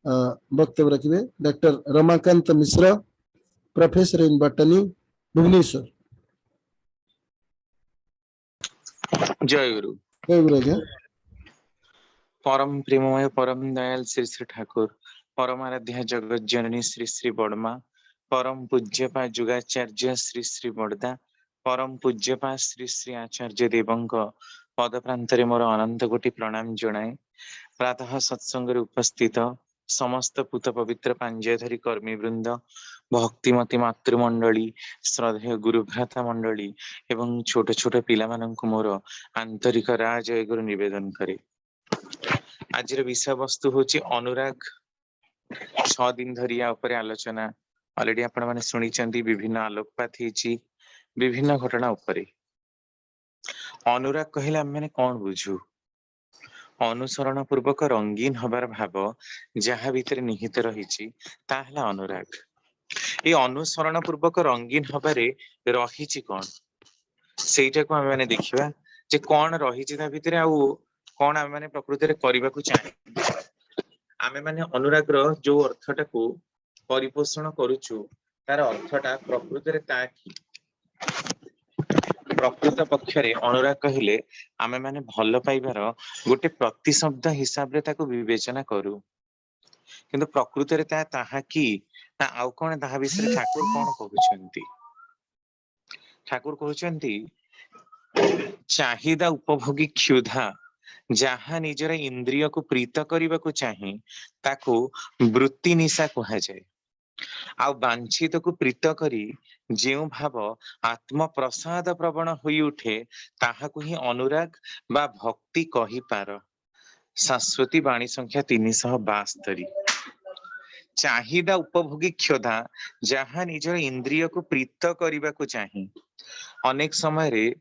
वक्तव्य रखिए doctor Ramakant Mishra, professor in botany, Bhubaneswar. जय गुरु। जय गुरु आज्ञा। परम प्रेममय परम दयाल श्री श्री ठाकुर, परम आराध्या जगत जननी श्री श्री बड़मा, परम पूज्यपा जुगाचार्य श्री श्री बड़दा, परम पूज्यपा श्री श्री आचार्य देवंक पद प्रांतरे मोर अनंत कोटि प्रणाम जनाए। प्रातः सत्संग उपस्थित समस्त पूत पवित्र पांजयधरी कर्मी वृंद, भक्तिमती मातृमंडली, श्रद्धेय गुरुभ्राता मंडली एवं छोट छोट पिला माननकु मोर आंतरिक राजय गुरु निवेदन करे। आज विषय वस्तु हूँ अनुराग। 6 दिन धरी ऊपर आलोचना अलरेडी आपण माने सुनी चंदी, विभिन्न आलोकपात होती विभिन्न घटना उपरे। अनुराग कहले आम मैंने कौन बुझू? अनुसरण पूर्वक रंगीन हबार भाव जहाँ भीतर निहित रही अनुराग। ये अनुसरण पूर्वक रंगीन हबारे रही कौन सेटा को आम मैंने देखा जे कौन रही भितर आउ कौन आम मैंने प्रकृति में करने को चाहे। आमे माने अनुराग रो जो अर्थटा को परिपोषण करूछु तार अर्थटा प्रकृति रे ता कि प्रकृत पक्षरे अनुराग कहले आमे माने भल पाइबार गोटे प्रतिशब्द हिसाब रे ताको विवेचना करू, किंतु प्रकृति रे ताहा कि ना आउ कोन ताहा विषय ठाकुर कोन कहउछंती। ठाकुर कहउछंती चाहिदा उपभोगी क्षुधा जहाँ निजर इंद्रिय को प्रीत करने को चाहे ताको वृत्ति निशा कहा जाए। आ वांछित को प्रीत करी जो भाव आत्म प्रसाद प्रवण होई उठे ताहाकु ही अनुराग बा भक्ति कही पार। शाश्वती वाणी संख्या 372। चाहिदा उपभोगी क्षुधा जहाँ निजर इंद्रिय को प्रीत करने को चाहे। अनेक समय रे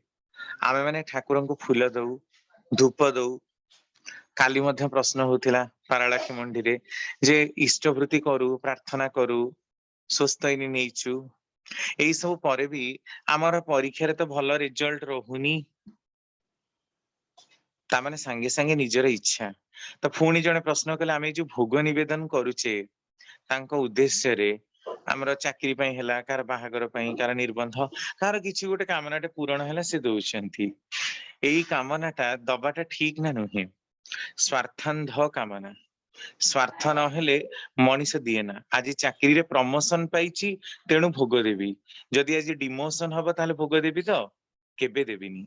आमे माने ठाकुर को फूल दऊ, धूप दऊ। काली मध्य प्रश्न होतिला पारालाखी मंडी रे जे इष्टवृत्ति करू, प्रार्थना करू, स्वस्थनी नेचु, एई सब परे भी आमर परीक्षा रे तो भल रिजल्ट रहुनी। ता माने संगे संगे निजर इच्छा तो पुणी जने प्रश्न कले आमे जो भोग निवेदन करूचे तांको उद्देश्य रे आमर चाकरी पई हैला, कार बाहागर पई, कार निर्बंध, कार किछि गोटे कामनाटे पूरण हैला से दउछंती। एई कामनाटा दबाटा ठीक ना नुहे। स्वार्थांध कामना, स्वार्थ नहेले मनीष दिए ना। आज चाकरी रे प्रमोशन पाइची तेणु भोग देवी, जदि आज डिमोशन हबो ताले भोग देवी तो केबे देविनी।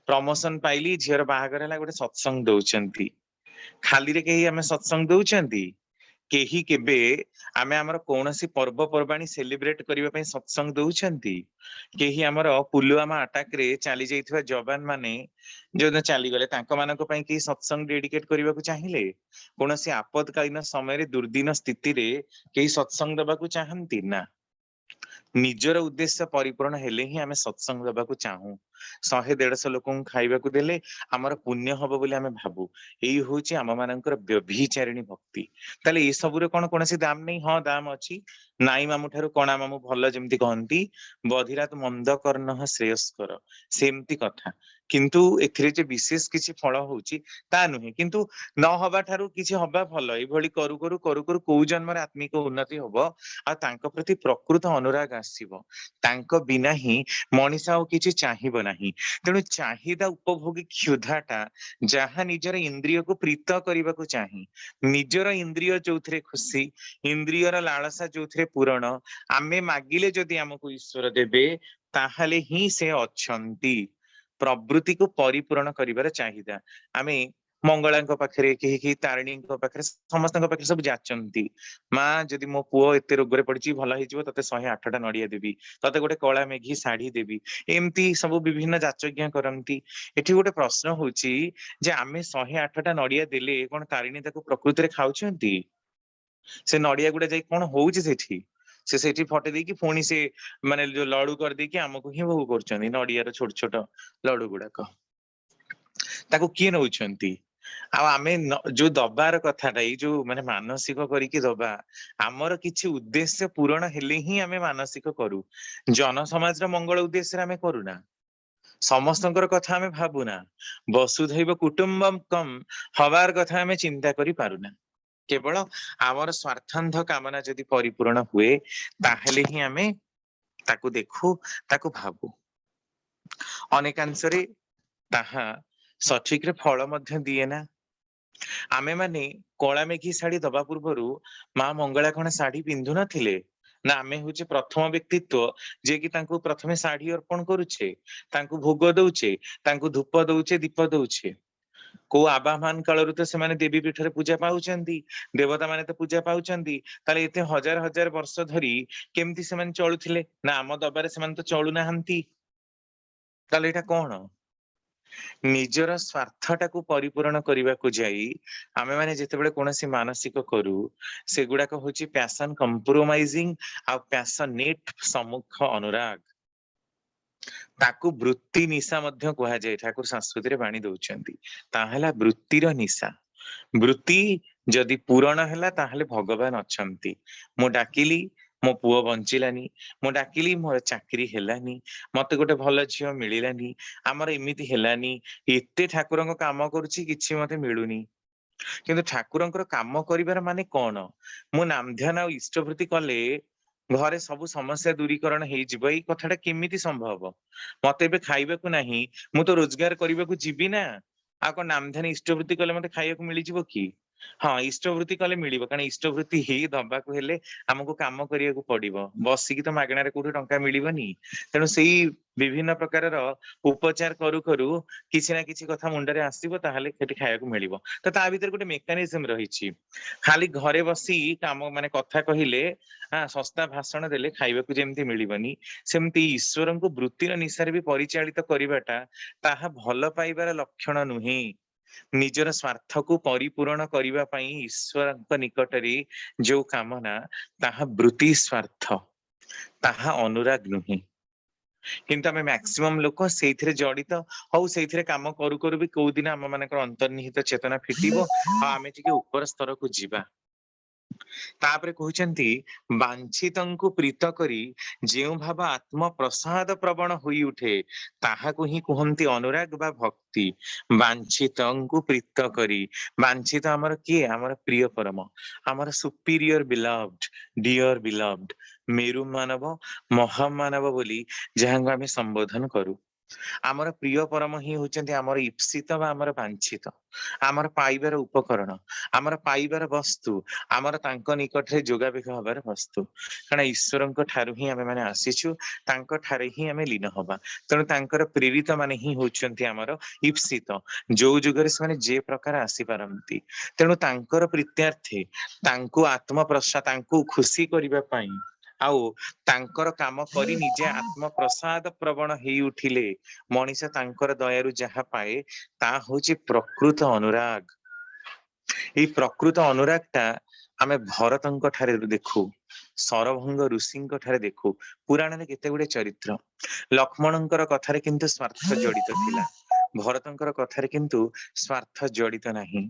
प्रमोशन पाइली झीर बाहागर हैला गोटे सत्संग दउछंती, खाली रे केही आमे सत्संग दउछंती केही केबे आमे हमर कोनोसी पर्व पर्वाणी सेलिब्रेट करिवा पई सत्संग दउछंती। केही हमर पुलवामा अटैक रे चली जाइथिबा जवान माने जो चली गले तांको मानक पई की सत्संग डेडिकेट करिवा को चाहिए। कोनोसी आपदकालीन समय रे दुर्दिन स्थिति रे केही सत्संग दबा को चाहंती ना। निजर उद्देश्य परिपूर्ण हेले ही आमे सत्संग दबा को चाहू। 100-150 लोक खाइबा को देले हमर पुण्य हबो बोली आमे भाबू। एई होची आम मानकर व्यभिचारिणी भक्ति। ताले ए सब रे कोन कोनसी दाम नहीं? हाँ दाम अछि। नाई मामू ठारू कोणा मामू भल जेमति कहंती, बधिरात मंद कर्णः श्रेयस्कर, सेमति कथा। किंतु एथिरे जे विशेष किछि फल होउची ता नुहे, किंतु न हबा ठारू किछि हबा फल। ए भली करू करू करू करू को जन्म रे आत्मिक उन्नति हबो आ तांको प्रति प्रकृत अनुराग आसीबो। तांको बिना ही मनीष आ किछि चाहिबो नाही। तेणु चाहिदा उपभोगी क्षुधाटा जहाँ निजर इंद्रिय को प्रीत करने को चाहे, निजर इंद्रिय जो खुशी, इंद्रियर लालसा जो पूरण आमे मागिले जदि आमको ईश्वर देबे ताहाले ही से अछंती। प्रवृत्ति को परिपूर्ण करिवार चाहिदा आमे मंगलांक पाखरे केही तारिणी पाखरे समस्त पाखरे सब जाचंती। माँ जदि मो पुओ एते रोग रे पड़ची भल हेजिवो तते 108टा नड़िया देबी, तते गोटे कला मेघी साड़ी देबी, एमती सब विभिन्न जाचज्ञा करंती। एठी गोटे प्रश्न होची जे आमे 108टा नड़िया देले कोन तारिणी ताको प्रकृति रे खाउछंती? से नड़िया गुडा जाई कोन होउची सेठी? से सेठी फटे देकी पुणी से माने जो लडू कर देकी हमको ही भोग करछंती। नड़िया रो छोट छोट लडू गुडा को ताको किए नउछंती? आ आमे जो दबार कथाटा ई जो माने मानसिक करिकी दबा, आमर किछि उद्देश्य पूर्ण हेले ही आमे मानसिक करू। जन समाज रो मंगल उद्देश्य आमे करूना। समस्तंकर कथा आमे भाबुना। वसुधैव कुटुंबकम हबार कथा आमे चिंता करि पारुना। केवल आमर स्वार्थांध कामना जदि परिपूर्ण हुए ताहेले ही आमे ताकू देखू ताकू भाबू अनेकांशरे ताहा सठिक रे फल मध्य दिए ना आमे माने कला मेघी शाढ़ी दबा पूर्वरु माँ मंगला कण शाढ़ी पिंधु नथिले ना आमे होचे प्रथम व्यक्तित्व जे कि तांको प्रथमे शाढ़ी अर्पण करूचे तांको भोग दउचे तांको धूप दउचे दीप दउचे को आबामान कालरु तो से माने देवी पीठरे पूजा पाउचंती देवता माने तो पूजा पाउचंती ताले एते हजार हजार वर्ष धरी केमती से माने चलुथिले ना आम दबारे से माने तो चलु नाहंती ताले एटा कोन निजर स्वार्थटाकू परिपूर्ण करने जाई आमे माने जेतेबेले कोनोसी मानसिक करू सेगुडाक होची पैशन कंप्रोमाइजिंग आ पैशनेट सम्मुख अनुराग ताकू वृत्ति निशा मध्य कहा जाए ठाकुर संस्कृति रे बाणी दउचंती ताहला वृत्तिर निशा वृत्ति जदि पूरण हैला ताहले भगवान अछंती मु डाकिली मो पुओ बंचिलानी मु डाकिली मोर चाकरी हेलानी मते गोटे भल झियो मिलिलानी आमर एमिति हेलानी एते ठाकुरंक काम करूची किछि मते मिलुनी किंतु ठाकुरंकर काम करिवार माने कोन मु नाम ध्यान आ इष्टवृत्ति कले घरे सब समस्या दूरीकरण हेई जिवो एई कथाटा केमिति संभव मते बे खाइबाकू नाही मु तो रोजगार करिबाकू जीवी ना आ को नाम ध्यान इष्टवृत्ति कले मते खाइबाकू मिली जिवो की हाँ इष्टवृत्ति कले मिलिबो कारण इष्टवृत्ति ही दबाकू हेले हमको काम करियाकू पड़िबो बसिकी तो मागणारे कोठी टंका मिलिबनी तेणु सेई विभिन्न प्रकारर उपचार करू करू किछि ना किछि कथा मुंडरे आसीबो ताहाले सेठी खाइबाकू मिलिबो तो ता भीतर गोटे मेकानिज्म रहिछि खाली घरे बसी काम माने कथा कहिले हाँ सस्ता भाषण देले खाइबाकू जेमती मिलिबनी सेमती ईश्वरंकु वृत्तिर निशारे भी परिचालित करिबाटा ताहा भल पाइबार लक्षण नुहे निजर स्वार्थ को परिपूर्ण करिबा पई ईश्वरक निकटरे जो कामना ताहा वृत्ति स्वार्थ ताहा अनुराग नुहे किंतु आमे मैक्सिमम लोक सेइथिरे जडित हौ सेइथिरे काम करू करू भी कोउ दिन आम मानकर अंतर्निहित चेतना फिटिबो आ आमे टिके ऊपर स्तर को जिबा तापरे कहउचंती बांछितंकु प्रीत करी जेउ भाव आत्म प्रसाद प्रवण होई उठे ताहाकु ही कुहंती अनुराग बा भक्ति बांछितंकु प्रीत करी बांछित हमर किए हमर प्रिय परम हमर सुपीरियर बिलव्ड डियर बिलव्ड मेरु मानव महामानव बोली जहां आमे संबोधन करू आमर प्रिय परम ही होचंती आमर इप्सित बा आमर बांछित आमर पाइबार उपकरण आमर पाइबार वस्तु आमर तांको निकटरे जोगाबेग हबार वस्तु कारण ईश्वरंक ठारु ही आमे माने आसीछु तांको ठारे ही आमे लीन हबा तेणु तांकर प्रेरित माने ही होचंती आमर इप्सित जो जुगरे से माने जे प्रकार आसी पारंती तेणु तांकर प्रीत्यार्थे तांको आत्म प्रसाद तांको खुशी करिबा पई आउ तांकर काम करी निजे आत्म प्रसाद प्रवण हेई उठिले मनीष तांकर दयारु जहा पाए ता होची प्रकृत अनुराग एई प्रकृत अनुराग ता आमे भरतंक ठारे देखू सरभंग ऋषिंक ठारे देखू पुराण रे केते गुडे चरित्र लक्ष्मणंकर कथारे किंतु स्वार्थ जडित थिला भरतंकर कथारे किंतु स्वार्थ जडित नाही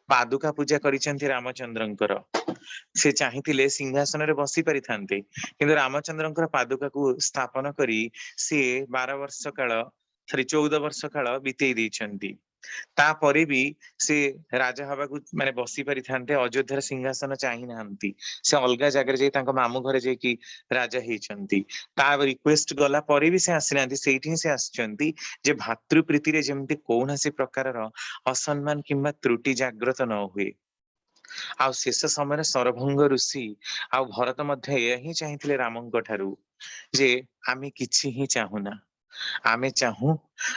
पादुका पूजा करिसेंती रामचंद्रंकर से चाहिथिले सिंहासन रे बसी परिथांते किंतु रामचंद्रंकर पादुका को स्थापन करी से 12 वर्ष काल 14 वर्ष काल बितेई दैछंती तापरे भी से राजा हवा को माने बसी परिथांते अयोध्यार सिंहासन चाहि नाहंती से अलगा जगह जे तांको मामू घरे जे कि राजा हेचंती ता रिक्वेस्ट गला परे भी से आसिनांती सेठी से आछंती जे भातृप्रीति रे जेमती कोनसी प्रकारर असम्मान किंबा त्रुटि जागृत न हुए आ शेष समय सरभंग ऋषि आ भरत मध्य या ही चाहिथिले रामंक ठारू जे आमे किछि ही चाहुना आमे चाहू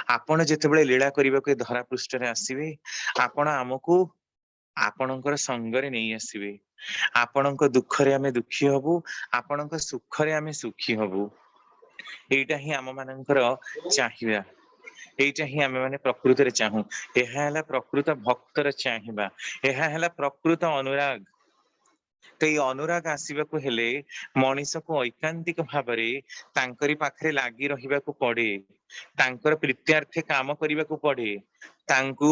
आपण जेतेबेले लीला करिबाके धरा पृष्ठ रे आसीबे आपण हमकु आपणकर संगरे नहीं आसीबे आपणक दुख रे आमे दुखी हबु आपणक सुख रे आमे सुखी हबु एटा ही आम मानकर चाहिबा एटा ही आमे माने प्रकृति रे चाहू एहा हला प्रकृत भक्तर चाहिबा एहा हला प्रकृत अनुराग तो ये अनुराग आसवाक हेले मनीष को ऐकांतिक भावरे तांकरी पाखरे लागी रहिबाकू पड़े तांकर प्रीत्यार्थे काम करिबाकू पड़े तांकू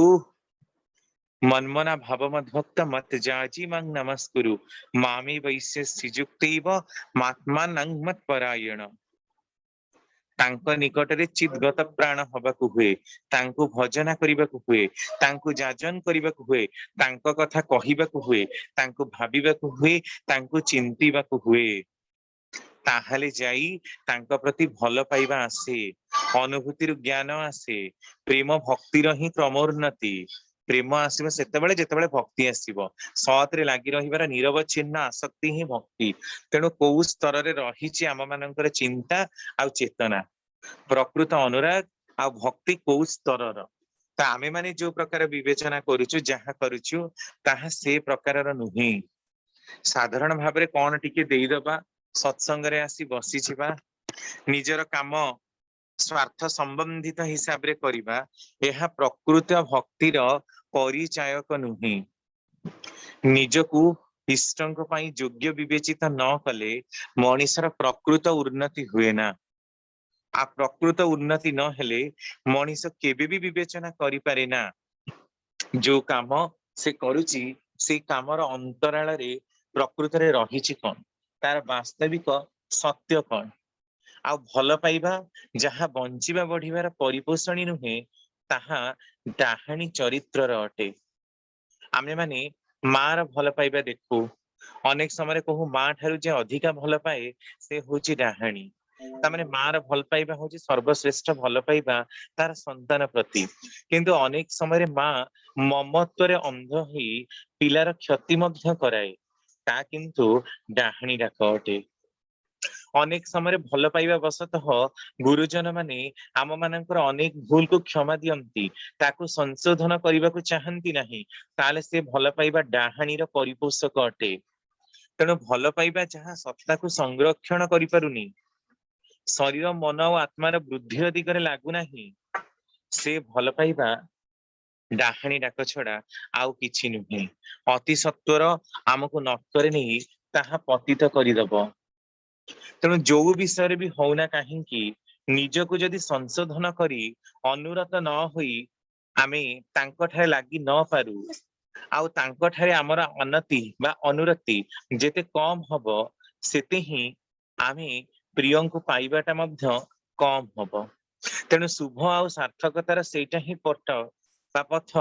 मनमना भाव मद्भक्त मत जाजी मंग नमस्कुरु मामी वैश्य श्रीजुक्तैव मात्मा नंग मत परायण तांको निकटरे चितगत प्राण हबाकू हुए, तांको भजना करिबाकू हुए, तांको जाजन करिबाकू हुए, तांको कथा कहिबाकू हुए, तांको भाबिबाकू हुए, तांको चिंतिबाकू हुए। ताहाले जाई तांको प्रति भल पाइबा आसे, अनुभूतिर ज्ञान आसे, प्रेम भक्तिर ही क्रमोन्नति। प्रेम आसीबो सेतेबेले जेतेबेले भक्ति आसीबो, सतरे लागि रहिबार निरवच्छिन्न आसक्ति ही भक्ति। तेणु कोउ स्तରରେ रहिछि आम मानकर चिंता आ चेतना, प्रकृत अनुराग आ भक्ति कोउ स्तरर। ता आमे माने जो प्रकार विवेचना करूछु जहा करूछु ताहा से प्रकारर नुहे। साधारण भाबरे कोन टिके देइदबा, सत्संग रे आसी बसी छिबा, निजर काम स्वार्थ संबंधित हिसाब रे करिबा, एहा प्रकृत भक्तिर परिचायक नुहे। निजकू इष्टंक पाई योग्य विवेचित न कले मनीषर प्रकृत उन्नति हुए ना। आ प्रकृत उन्नति न हेले मनीष केबे भी विवेचना करि पारे ना जो काम से करूची से कामर अंतराल रे प्रकृत रे रहिछि कोन, तार वास्तविक सत्य कोन। आ भल पाइबा जहा बंचिबा बढ़िबार परिपोषणी नुहे, ताहा डाहाणी चरित्रर अटे। आमे माने मार भल पाइबा देखू, अनेक समय कहू माँ ठारू जे अधिका भल पाए से होची डाहाणी। तामाने मार भल पाइबा होची सर्वश्रेष्ठ भल पाइबा तार संतान प्रति। किंतु अनेक समय माँ ममत्व रे अंध ही पिलार क्षति मध्य कराए, ता किंतु डाहाणी डाक अटे। अनेक समय भल पाइबा बसतः गुरुजन माने आम मानकर अनेक भूल को क्षमा दियंती, ताकू संशोधन करने को चाहती नहीं, ताले से भल पाइबा डाहाणीर परिपोषक अटे। तेणु भल पाइबा जहाँ सत्ता को संरक्षण करि पारुनी, शरीर मन और आत्मार वृद्धि दिगरे लागू नाही, से भल पाइबा डाहाणी डाक छड़ा आउ किछि नुहे। अति सत्वर आमको नक्करे नहीं ताहा पतित करिदब। तेणु जो विषय भी होना कहीं निजको जदि संशोधन करी अनुरत न होई आमे तांको ठारे लागी न पारू, आउ तांको ठारे आमर अनति बा अनुरक्ति जेते कम हबो, सेते ही आमे प्रियंको पाइबाटा मध्य कम हबो। तेणु शुभ आउ सार्थकतार सेटा ही पट बा पथ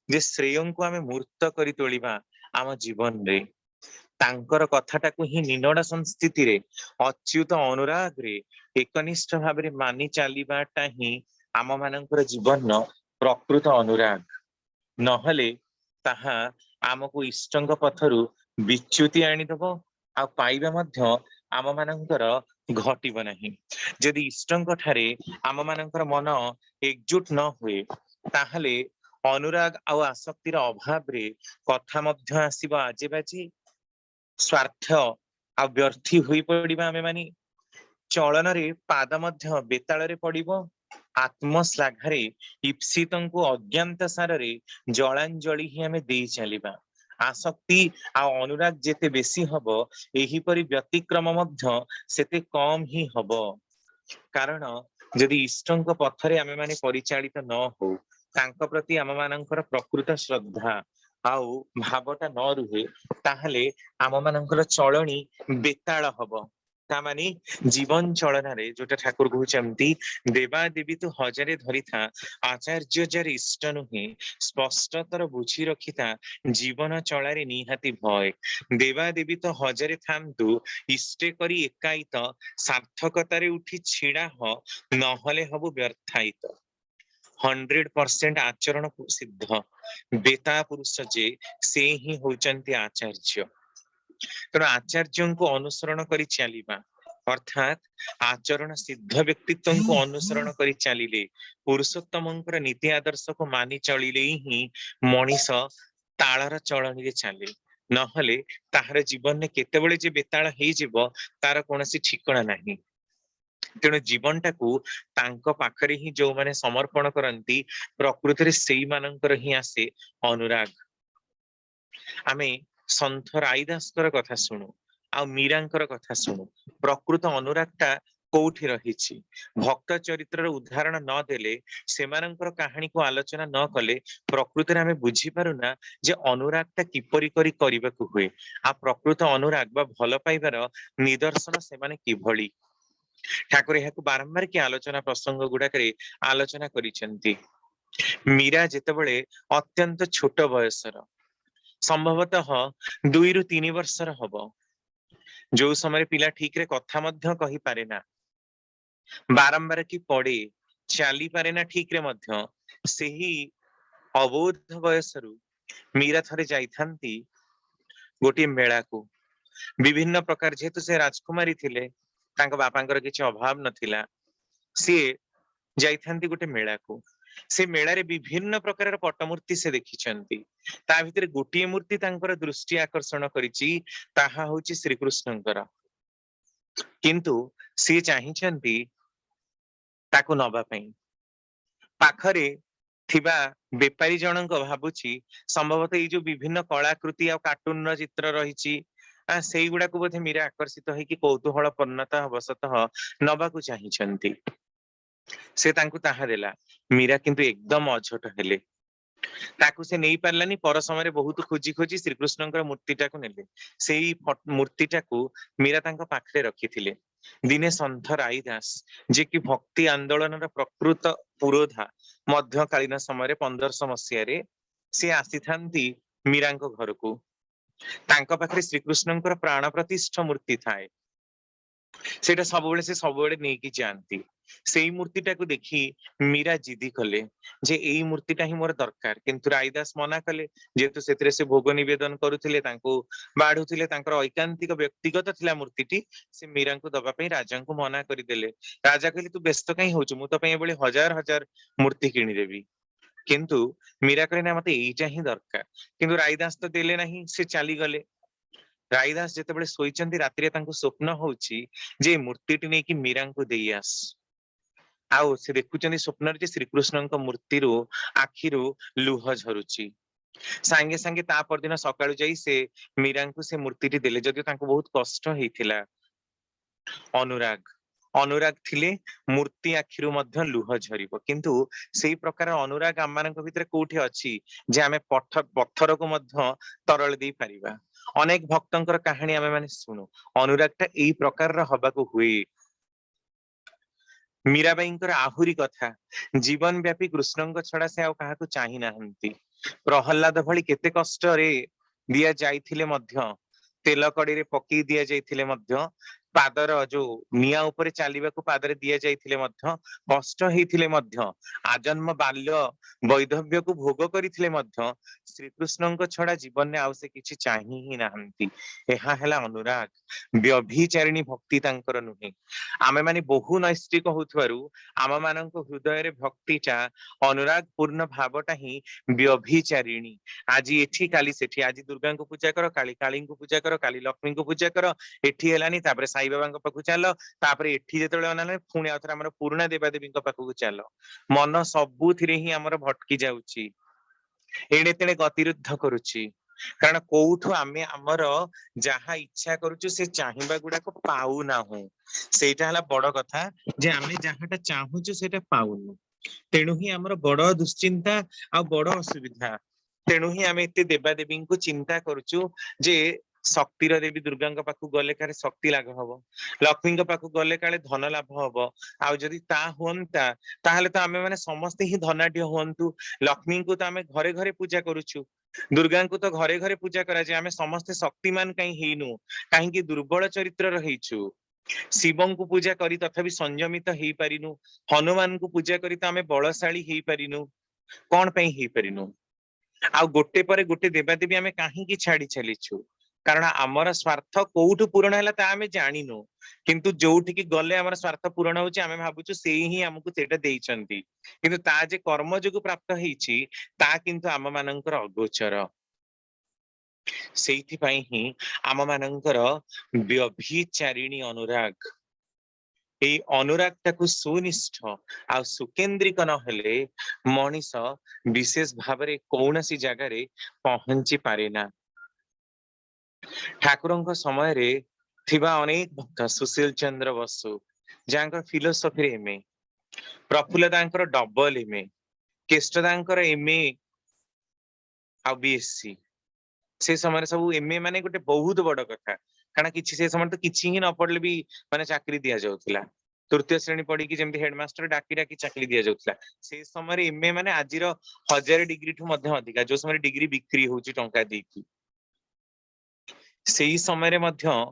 जे श्रेयंको आमे मूर्त करी तोलिबा आम जीवन रे। तांकर कथाटाकू ही निनोड़ा संस्थिति रे अच्युत अनुराग रे एकनिष्ठ भाव रे मानि चलीबाटा ही आम मानकर जीवन प्रकृत अनुराग। नहले ताहा आमको इष्टंक पथरु विच्युति आनिदब, आ पाइबा मध्य आम मानकर घटिब नाही। जदि इष्टंक ठारे आम मानकर मन एकजुट न हुए, ताहले अनुराग आ आसक्तिर अभाव रे कथा मध्य आसीबा आजे बाजे, स्वार्थ आ व्यर्थी हुई पड़िबा। आमे मानी चलन रे पाद मध्य बेताल रे पड़िबो, आत्मश्लाघारे ईप्सितंको अज्ञात सार रे जलांजलि ही आमे देई चलिबा। आसक्ति आ अनुराग जेते बेसी हबो, एही परि व्यतिक्रम मध्य सेते कम ही हबो। कारण जदि इष्टंक पथरे आमे माने परिचालित न हो, तांको प्रति आम मानकर प्रकृत श्रद्धा आउ भावटा न रुहे, ताहले आम मानकर चलनी बेताल हबो। ता माने जीवन चलन रे जोटा ठाकुर कहउचंती, देवा देवी तू हजारे धरिथा, आचार्य जार इष्ट नुहे, स्पष्टतर बुझी रखिता जीवन चलारे निहाती भय। देवा देवी तो हजारे थांतु, इष्टे करी एकाईत, सार्थकतारे उठी छिड़ा हो, नहले हबु व्यर्थायित। 100% आचरण सिद्ध बेता पुरुष जे से ही होचंती आचार्य। तेणु आचार्य को अनुसरण करी चलिबा, अर्थात आचरण सिद्ध व्यक्तित्व को अनुसरण करी चलिले, पुरुषोत्तमंकर नीति आदर्श को मानि चलिले ही मनीष ताळर चलनी रे चले। नहले ताहार जीवन में केतेबेले जे बेताल हेई जिवो तार कोनोसी ठिकाना नाही। तेणु जीवन टाकू तांको पाखरे ही जो माने समर्पण करंती, प्रकृति रे सेई मानकर ही आसे अनुराग। आमे संत राईदासकर कथा सुनु, आ मीरांकर कथा सुनु, प्रकृत अनुरागटा कोउठी रहिछि। भक्त चरित्रर उदाहरण न देले, सेमानंकर कहानी को आलोचना न कले, प्रकृति रे आमे बुझी पारुना जे अनुरागटा किपरि करी करिबाकू हुए। आ प्रकृत अनुराग बा भल पाइबार निदर्शन सेमाने किभଳି। ଠାକୁର ଏହାକୁ ବାରମ୍ବାର କି ଆଲୋଚନା ପ୍ରସଙ୍ଗ ଗୁଡାକରେ ଆଲୋଚନା କରିଛନ୍ତି। ମୀରା ଯେତେବେଳେ ଅତ୍ୟନ୍ତ ଛୋଟ ବୟସର, ସମ୍ଭବତଃ 2 ରୁ 3 ବର୍ଷର ହବ, ଯୋଉ ସମୟରେ ପିଲା ଠିକରେ କଥା ମଧ୍ୟ କହିପାରେ ନା, ବାରମ୍ବାର କି ପଡେ, ଚାଲିପାରେ ନା ଠିକରେ ମଧ୍ୟ, ସେହି ଅବୋଧ ବୟସରୁ ମୀରା ଥରେ ଯାଇଥାନ୍ତି ଗୋଟିଏ ମେଳାକୁ। ବିଭିନ୍ନ ପ୍ରକାର, ଯେହେତୁ ସେ ରାଜକୁମାରୀ ଥିଲେ, ତାଙ୍କ ବାପାଙ୍କର କିଛି ଅଭାବ ନଥିଲା, ସିଏ ଯାଇଥାନ୍ତି ଗୋଟେ ମେଳାକୁ। ସେ ମେଳାରେ ବିଭିନ୍ନ ପ୍ରକାରର ପଟ୍ଟମୂର୍ତ୍ତି ସେ ଦେଖିଛନ୍ତି। ତା ଭିତରେ ଗୋଟିଏ ମୂର୍ତ୍ତି ତାଙ୍କର ଦୃଷ୍ଟି ଆକର୍ଷଣ କରିଛି, ତାହା ହଉଛି ଶ୍ରୀକୃଷ୍ଣଙ୍କର। କିନ୍ତୁ ସିଏ ଚାହିଁଛନ୍ତି ତାକୁ ନବା ପାଇଁ। ପାଖରେ ଥିବା ବେପାରୀ ଜଣଙ୍କ, ଭାବୁଛି ସମ୍ଭବତଃ ଏଇ ଯୋଉ ବିଭିନ୍ନ କଳାକୃତି ଆଉ କାର୍ଟୁନର ଚିତ୍ର ରହିଛି, ସେଇଗୁଡାକୁ ବୋଧେ ମୀରା ଆକର୍ଷିତ ହେଇକି କୌତୁହଳ ପୂର୍ଣ୍ଣତା ଅବଶତଃ ନବାକୁ ଚାହିଁଛନ୍ତି। ସେ ତାଙ୍କୁ ତାହା ଦେଲା। ମୀରା କିନ୍ତୁ ଏକଦମ ଅଝଟ ହେଲେ, ତାକୁ ସେ ନେଇ ପାରିଲାନି। ପର ସମୟରେ ବହୁତ ଖୋଜି ଖୋଜି ଶ୍ରୀକୃଷ୍ଣଙ୍କର ମୂର୍ତ୍ତିଟାକୁ ନେଲେ। ସେଇ ମୂର୍ତ୍ତିଟାକୁ ମୀରା ତାଙ୍କ ପାଖରେ ରଖିଥିଲେ। ଦିନେ ସନ୍ଥ ରାଇଦାସ, ଯିଏ କି ଭକ୍ତି ଆନ୍ଦୋଳନର ପ୍ରକୃତ ପୁରୋଧା, ମଧ୍ୟକାଳୀନ ସମୟରେ 1500 ମସିହାରେ ସେ ଆସିଥାନ୍ତି ମୀରାଙ୍କ ଘରକୁ। ତାଙ୍କ ପାଖରେ ଶ୍ରୀକୃଷ୍ଣଙ୍କର ପ୍ରାଣ ପ୍ରତିଷ୍ଠ ମୂର୍ତ୍ତି ଥାଏ, ସେଇଟା ସେ ସବୁବେଳେ ନେଇକି ଯାଆନ୍ତି। ସେଇ ମୂର୍ତ୍ତିଟାକୁ ଦେଖି ମୀରା ଜିଦି କଲେ ଯେ ଏଇ ମୂର୍ତ୍ତିଟା ହିଁ ମୋର ଦରକାର, କିନ୍ତୁ ରାଇଦାସ ମନା କଲେ। ଯେହେତୁ ସେଥିରେ ସେ ଭୋଗ ନିବେଦନ କରୁଥିଲେ, ତାଙ୍କୁ ବାଢୁଥିଲେ, ତାଙ୍କର ଐକାନ୍ତିକ ବ୍ୟକ୍ତିଗତ ଥିଲା ମୂର୍ତ୍ତିଟି, ସେ ମୀରାଙ୍କୁ ଦବା ପାଇଁ ରାଜାଙ୍କୁ ମନା କରିଦେଲେ। ରାଜା କହିଲେ ତୁ ବ୍ୟସ୍ତ କାହିଁ ହଉଛୁ, ମୁଁ ତ ପାଇଁ ଏଭଳି ହଜାର ହଜାର ମୂର୍ତ୍ତି କିଣିଦେବି। କିନ୍ତୁ ମୀରା କହିଲେ ନା, ମତେ ଏଇଟା ହିଁ ଦରକାର। କିନ୍ତୁ ରାଇଦାସ ତ ଦେଲେ ନାହିଁ, ସେ ଚାଲିଗଲେ। ରାଇଦାସ ଯେତେବେଳେ ଶୋଇଛନ୍ତି, ରାତିରେ ତାଙ୍କୁ ସ୍ୱପ୍ନ ହଉଛି ଯେ ମୂର୍ତ୍ତିଟି ନେଇକି ମୀରାଙ୍କୁ ଦେଇ ଆସ। ଆଉ ସେ ଦେଖୁଛନ୍ତି ସ୍ୱପ୍ନରେ ଯେ ଶ୍ରୀକୃଷ୍ଣଙ୍କ ମୂର୍ତ୍ତିରୁ ଆଖିରୁ ଲୁହ ଝରୁଛି। ସାଙ୍ଗେ ସାଙ୍ଗେ ତା ପରଦିନ ସକାଳୁ ଯାଇ ସେ ମୀରାଙ୍କୁ ସେ ମୂର୍ତ୍ତିଟି ଦେଲେ। ଯଦିଓ ତାଙ୍କୁ ବହୁତ କଷ୍ଟ ହେଇଥିଲା। ଅନୁରାଗ ଥିଲେ ମୂର୍ତ୍ତି ଆଖିରୁ ମଧ୍ୟ ଲୁହ ଝରିବ, କିନ୍ତୁ ସେଇ ପ୍ରକାର ଅନୁରାଗ ଆମମାନଙ୍କ ଭିତରେ କୋଉଠି ଅଛି ଯେ ଆମେ ପଥରକୁ ମଧ୍ୟ ତରଳ ଦେଇ ପାରିବା। ଅନେକ ଭକ୍ତଙ୍କର କାହାଣୀ ଆମେ ମାନେ ଶୁଣୁ, ଅନୁରାଗଟା ଏଇ ପ୍ରକାରର ହବାକୁ ହୁଏ। ମୀରାବାଇଙ୍କର ଆହୁରି କଥା, ଜୀବନ ବ୍ୟାପୀ କୃଷ୍ଣଙ୍କ ଛଡା ସେ ଆଉ କାହାକୁ ଚାହିଁ ନାହାନ୍ତି। ପ୍ରହ୍ଲାଦ ଭଳି କେତେ କଷ୍ଟରେ ଦିଆଯାଇଥିଲେ ମଧ୍ୟ, ତେଲ କଡେଇରେ ପକେଇ ଦିଆଯାଇଥିଲେ ମଧ୍ୟ, ପାଦର ଯୋଉ ନିଆଁ ଉପରେ ଚାଲିବାକୁ ପାଦରେ ଦିଆଯାଇଥିଲେ ମଧ୍ୟ, କଷ୍ଟ ହେଇଥିଲେ ମଧ୍ୟ, ଆଜନ୍ମ ବାଲ୍ୟ ବୈଧବ୍ୟକୁ ଭୋଗ କରିଥିଲେ ମଧ୍ୟ, ଶ୍ରୀକୃଷ୍ଣଙ୍କ ଛଡା ଜୀବନରେ ଆଉ ସେ କିଛି ଚାହିଁ ହିଁ ନାହାନ୍ତି। ଏହା ହେଲା ଅନୁରାଗ, ବ୍ୟଭିଚାରିଣୀ ଭକ୍ତି ତାଙ୍କର ନୁହେଁ। ଆମେ ମାନେ ବହୁ ନୈଷ୍ଠିକ ହଉଥିବାରୁ ଆମ ମାନଙ୍କ ହୃଦୟରେ ଭକ୍ତିଟା, ଅନୁରାଗ ପୂର୍ଣ୍ଣ ଭାବଟା ହିଁ ବ୍ୟଭିଚାରିଣୀ। ଆଜି ଏଠି କାଲି ସେଠି, ଆଜି ଦୁର୍ଗାଙ୍କୁ ପୂଜା କର, କାଲି କାଳୀଙ୍କୁ ପୂଜା କର, କାଲି ଲକ୍ଷ୍ମୀଙ୍କୁ ପୂଜା କର, ଏଠି ହେଲାନି ତାପରେ ସାଇ ବାବାଙ୍କ ପାଖକୁ ଚାଲ, ତାପରେ ଏଠି ଯେତେବେଳେ ଅନାଲେ ପୁଣି ଆଉଥରେ ଆମର ପୁରୁଣା ଦେବାଦେବୀଙ୍କ ପାଖକୁ ଚାଲ। ମନ ସବୁଥିରେ ହିଁ ଆମର ଭଟକି ଯାଉଛି, ଏଣେ ତେଣେ ଗତିରୁଦ୍ଧ କରୁଛି। କାରଣ କୋଉଠୁ ଆମେ ଆମର ଯାହା ଇଚ୍ଛା କରୁଛୁ ସେ ଚାହିଁବା ଗୁଡାକ ପାଉନାହୁଁ। ସେଇଟା ହେଲା ବଡ କଥା, ଯେ ଆମେ ଯାହାଟା ଚାହୁଁଛୁ ସେଇଟା ପାଉନୁ। ତେଣୁ ହିଁ ଆମର ବଡ ଦୁଶ୍ଚିନ୍ତା ଆଉ ବଡ ଅସୁବିଧା। ତେଣୁ ହିଁ ଆମେ ଏତେ ଦେବାଦେବୀଙ୍କୁ ଚିନ୍ତା କରୁଛୁ ଯେ ଶକ୍ତିର ଦେବୀ ଦୁର୍ଗାଙ୍କ ପାଖକୁ ଗଲେ କାଳେ ଶକ୍ତି ଲାଭ ହବ, ଲକ୍ଷ୍ମୀଙ୍କ ପାଖକୁ ଗଲେ କାଳେ ଧନ ଲାଭ ହବ। ଆଉ ଯଦି ତା ହୁଅନ୍ତା ତାହେଲେ ତ ଆମେ ମାନେ ସମସ୍ତେ ହିଁ ଧନାଢ୍ୟ ହୁଅନ୍ତୁ। ଲକ୍ଷ୍ମୀଙ୍କୁ ତ ଆମେ ଘରେ ଘରେ ପୂଜା କରୁଛୁ, ଦୁର୍ଗାଙ୍କୁ ତ ଘରେ ଘରେ ପୂଜା କରାଯାଏ। ଆମେ ସମସ୍ତେ ଶକ୍ତିମାନ କାହିଁ ହେଇନୁ, କାହିଁକି ଦୁର୍ବଳ ଚରିତ୍ରର ହେଇଛୁ? ଶିବଙ୍କୁ ପୂଜା କରି ତଥାପି ସଂଯମିତ ହେଇପାରିନୁ, ହନୁମାନଙ୍କୁ ପୂଜା କରି ତ ଆମେ ବଳଶାଳୀ ହେଇପାରିନୁ, କଣ ପାଇଁ ହେଇପାରିନୁ? ଆଉ ଗୋଟେ ପରେ ଗୋଟେ ଦେବାଦେବୀ ଆମେ କାହିଁକି ଛାଡି ଚାଲିଛୁ? କାରଣ ଆମର ସ୍ୱାର୍ଥ କୋଉଠୁ ପୂରଣ ହେଲା ତା ଆମେ ଜାଣିନୁ। କିନ୍ତୁ ଯୋଉଠିକି ଗଲେ ଆମର ସ୍ୱାର୍ଥ ପୂରଣ ହଉଛି, ଆମେ ଭାବୁଛୁ ସେଇ ହିଁ ଆମକୁ ସେଇଟା ଦେଇଛନ୍ତି। କିନ୍ତୁ ତା ଯେ କର୍ମ ଯୋଗୁ ପ୍ରାପ୍ତ ହେଇଛି, ତା କିନ୍ତୁ ଆମ ମାନଙ୍କର ଅଗୋଚର। ସେଇଥିପାଇଁ ହିଁ ଆମ ମାନଙ୍କର ବ୍ୟଭିଚାରିଣୀ ଅନୁରାଗ। ଏଇ ଅନୁରାଗଟାକୁ ସୁନିଷ୍ଠ ଆଉ ସୁକେନ୍ଦ୍ରିକ ନହେଲେ ମଣିଷ ବିଶେଷ ଭାବରେ କୌଣସି ଜାଗାରେ ପହଞ୍ଚି ପାରେ ନା। ଠାକୁରଙ୍କ ସମୟରେ ଥିବା ଅନେକ ଭକ୍ତ, ସୁଶୀଲ ଚନ୍ଦ୍ର ବସୁ ଯାହାଙ୍କର ଫିଲୋସଫିରେ MA, ପ୍ରଫୁଲ୍ଲ ଦାଙ୍କର ଡବଲ MA, କେଷ୍ଟ ଦାଙ୍କର MA ଆଉ BSc। ସେ ସମୟରେ ସବୁ MA ମାନେ ଗୋଟେ ବହୁତ ବଡ କଥା, କାରଣ କିଛି ସେ ସମୟରେ ତ କିଛି ହିଁ ନ ପଢିଲେ ବି ମାନେ ଚାକିରି ଦିଆଯାଉଥିଲା। तृतीय श्रेणी पढ़ी कि जेमती हेडमास्टर डाकी डाकी चाकरी दिया जाउतला से समय एमए माने आजिर 1000 डिग्री ठु मध्य अधिका जो समय डिग्री बिक्री होउची टंका देकी सेही समय मध्य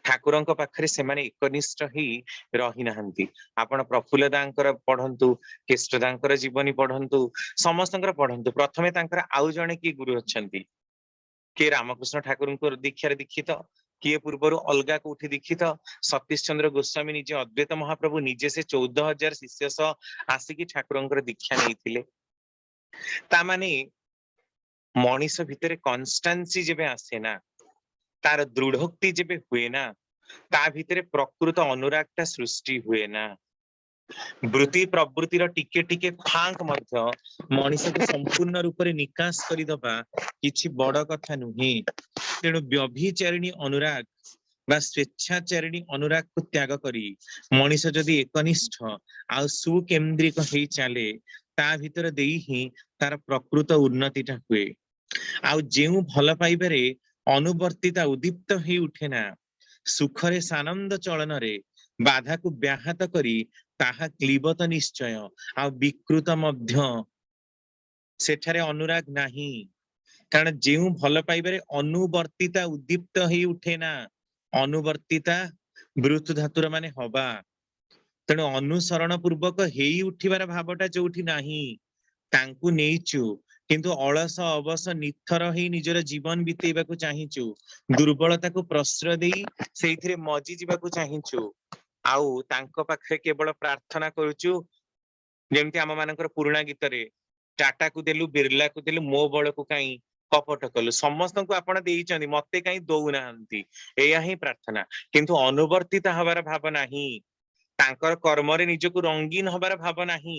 ठाकुरଙ୍କ पाखरे सेमाने एकनिष्ठ ही रही नाहंती आपण प्रफुल्ल दांकर पढंतु केष्ट दांकर जीवनी पढंतु समस्तंकर पढंतु प्रथमे तांकर आउ जणे की गुरु अछंती के रामकृष्ण ठाकुरଙ୍କ दीक्षार दीक्षित किए पूर्वरु अलगा कोठी दीक्षित सतीश चंद्र गोस्वामी निजे अद्वैत महाप्रभु निजे से 14000 शिष्य सह आसिकी ठाकुरଙ୍କର दीक्षा नेइथिले ता माने मनीष भितरे कन्स्टेंसी जेबे आसे ना तार दृढ़ोक्ति जेबे हुए ना ता भितरे प्रकृत अनुरागटा सृष्टि हुए ना वृत्ति प्रवृत्तिर टिके टिके फांक मध्य मनीष को संपूर्ण रूप से निकास करदबा किछि बड़ कथा नुहे तेणु व्यभिचारिणी अनुराग बा स्वेच्छाचारिणी अनुराग को त्याग करी मनीष जदि एकनिष्ठ आ सुकेन्द्रिक हेई चले ता भितर देई ही तार प्रकृत उन्नतिटा हुए आ जेउ भल पाइबारे अनुवर्तिता उदीप्त हेई उठे ना सुखरे सानंद चलन रे बाधा को व्याहत करी ताहा क्लीबत निश्चय आ विकृत मध्य सेठारे अनुराग नाही कारण जेउ भल पाइबारे अनुवर्तिता उदीप्त हेई उठे ना अनुवर्तिता वृत्त धातुर माने हवा तेणु अनुसरण पूर्वक हेई उठिबार भावटा जोठी नाही तांकु नेइचु किंतु अलस अवस निथर ही निजर जीवन बितेबाकू चाहिचु दुर्बलता को प्रश्रय देई सेइथिरे मजी जीवाकू चाहिचु आउ तांको पाखे केवल प्रार्थना करूचु जेमती आम मानकर पुराणा गीत रे टाटा को देलु बिरला को देलु मो बळ को काई कपट कलु समस्त को आपण देइचंदी मते काई दउ नाहंती एया ही प्रार्थना किंतु अनुवर्तित हबार भाव नाही तांकर कर्म रे निजको रंगीन हबार भाव नाही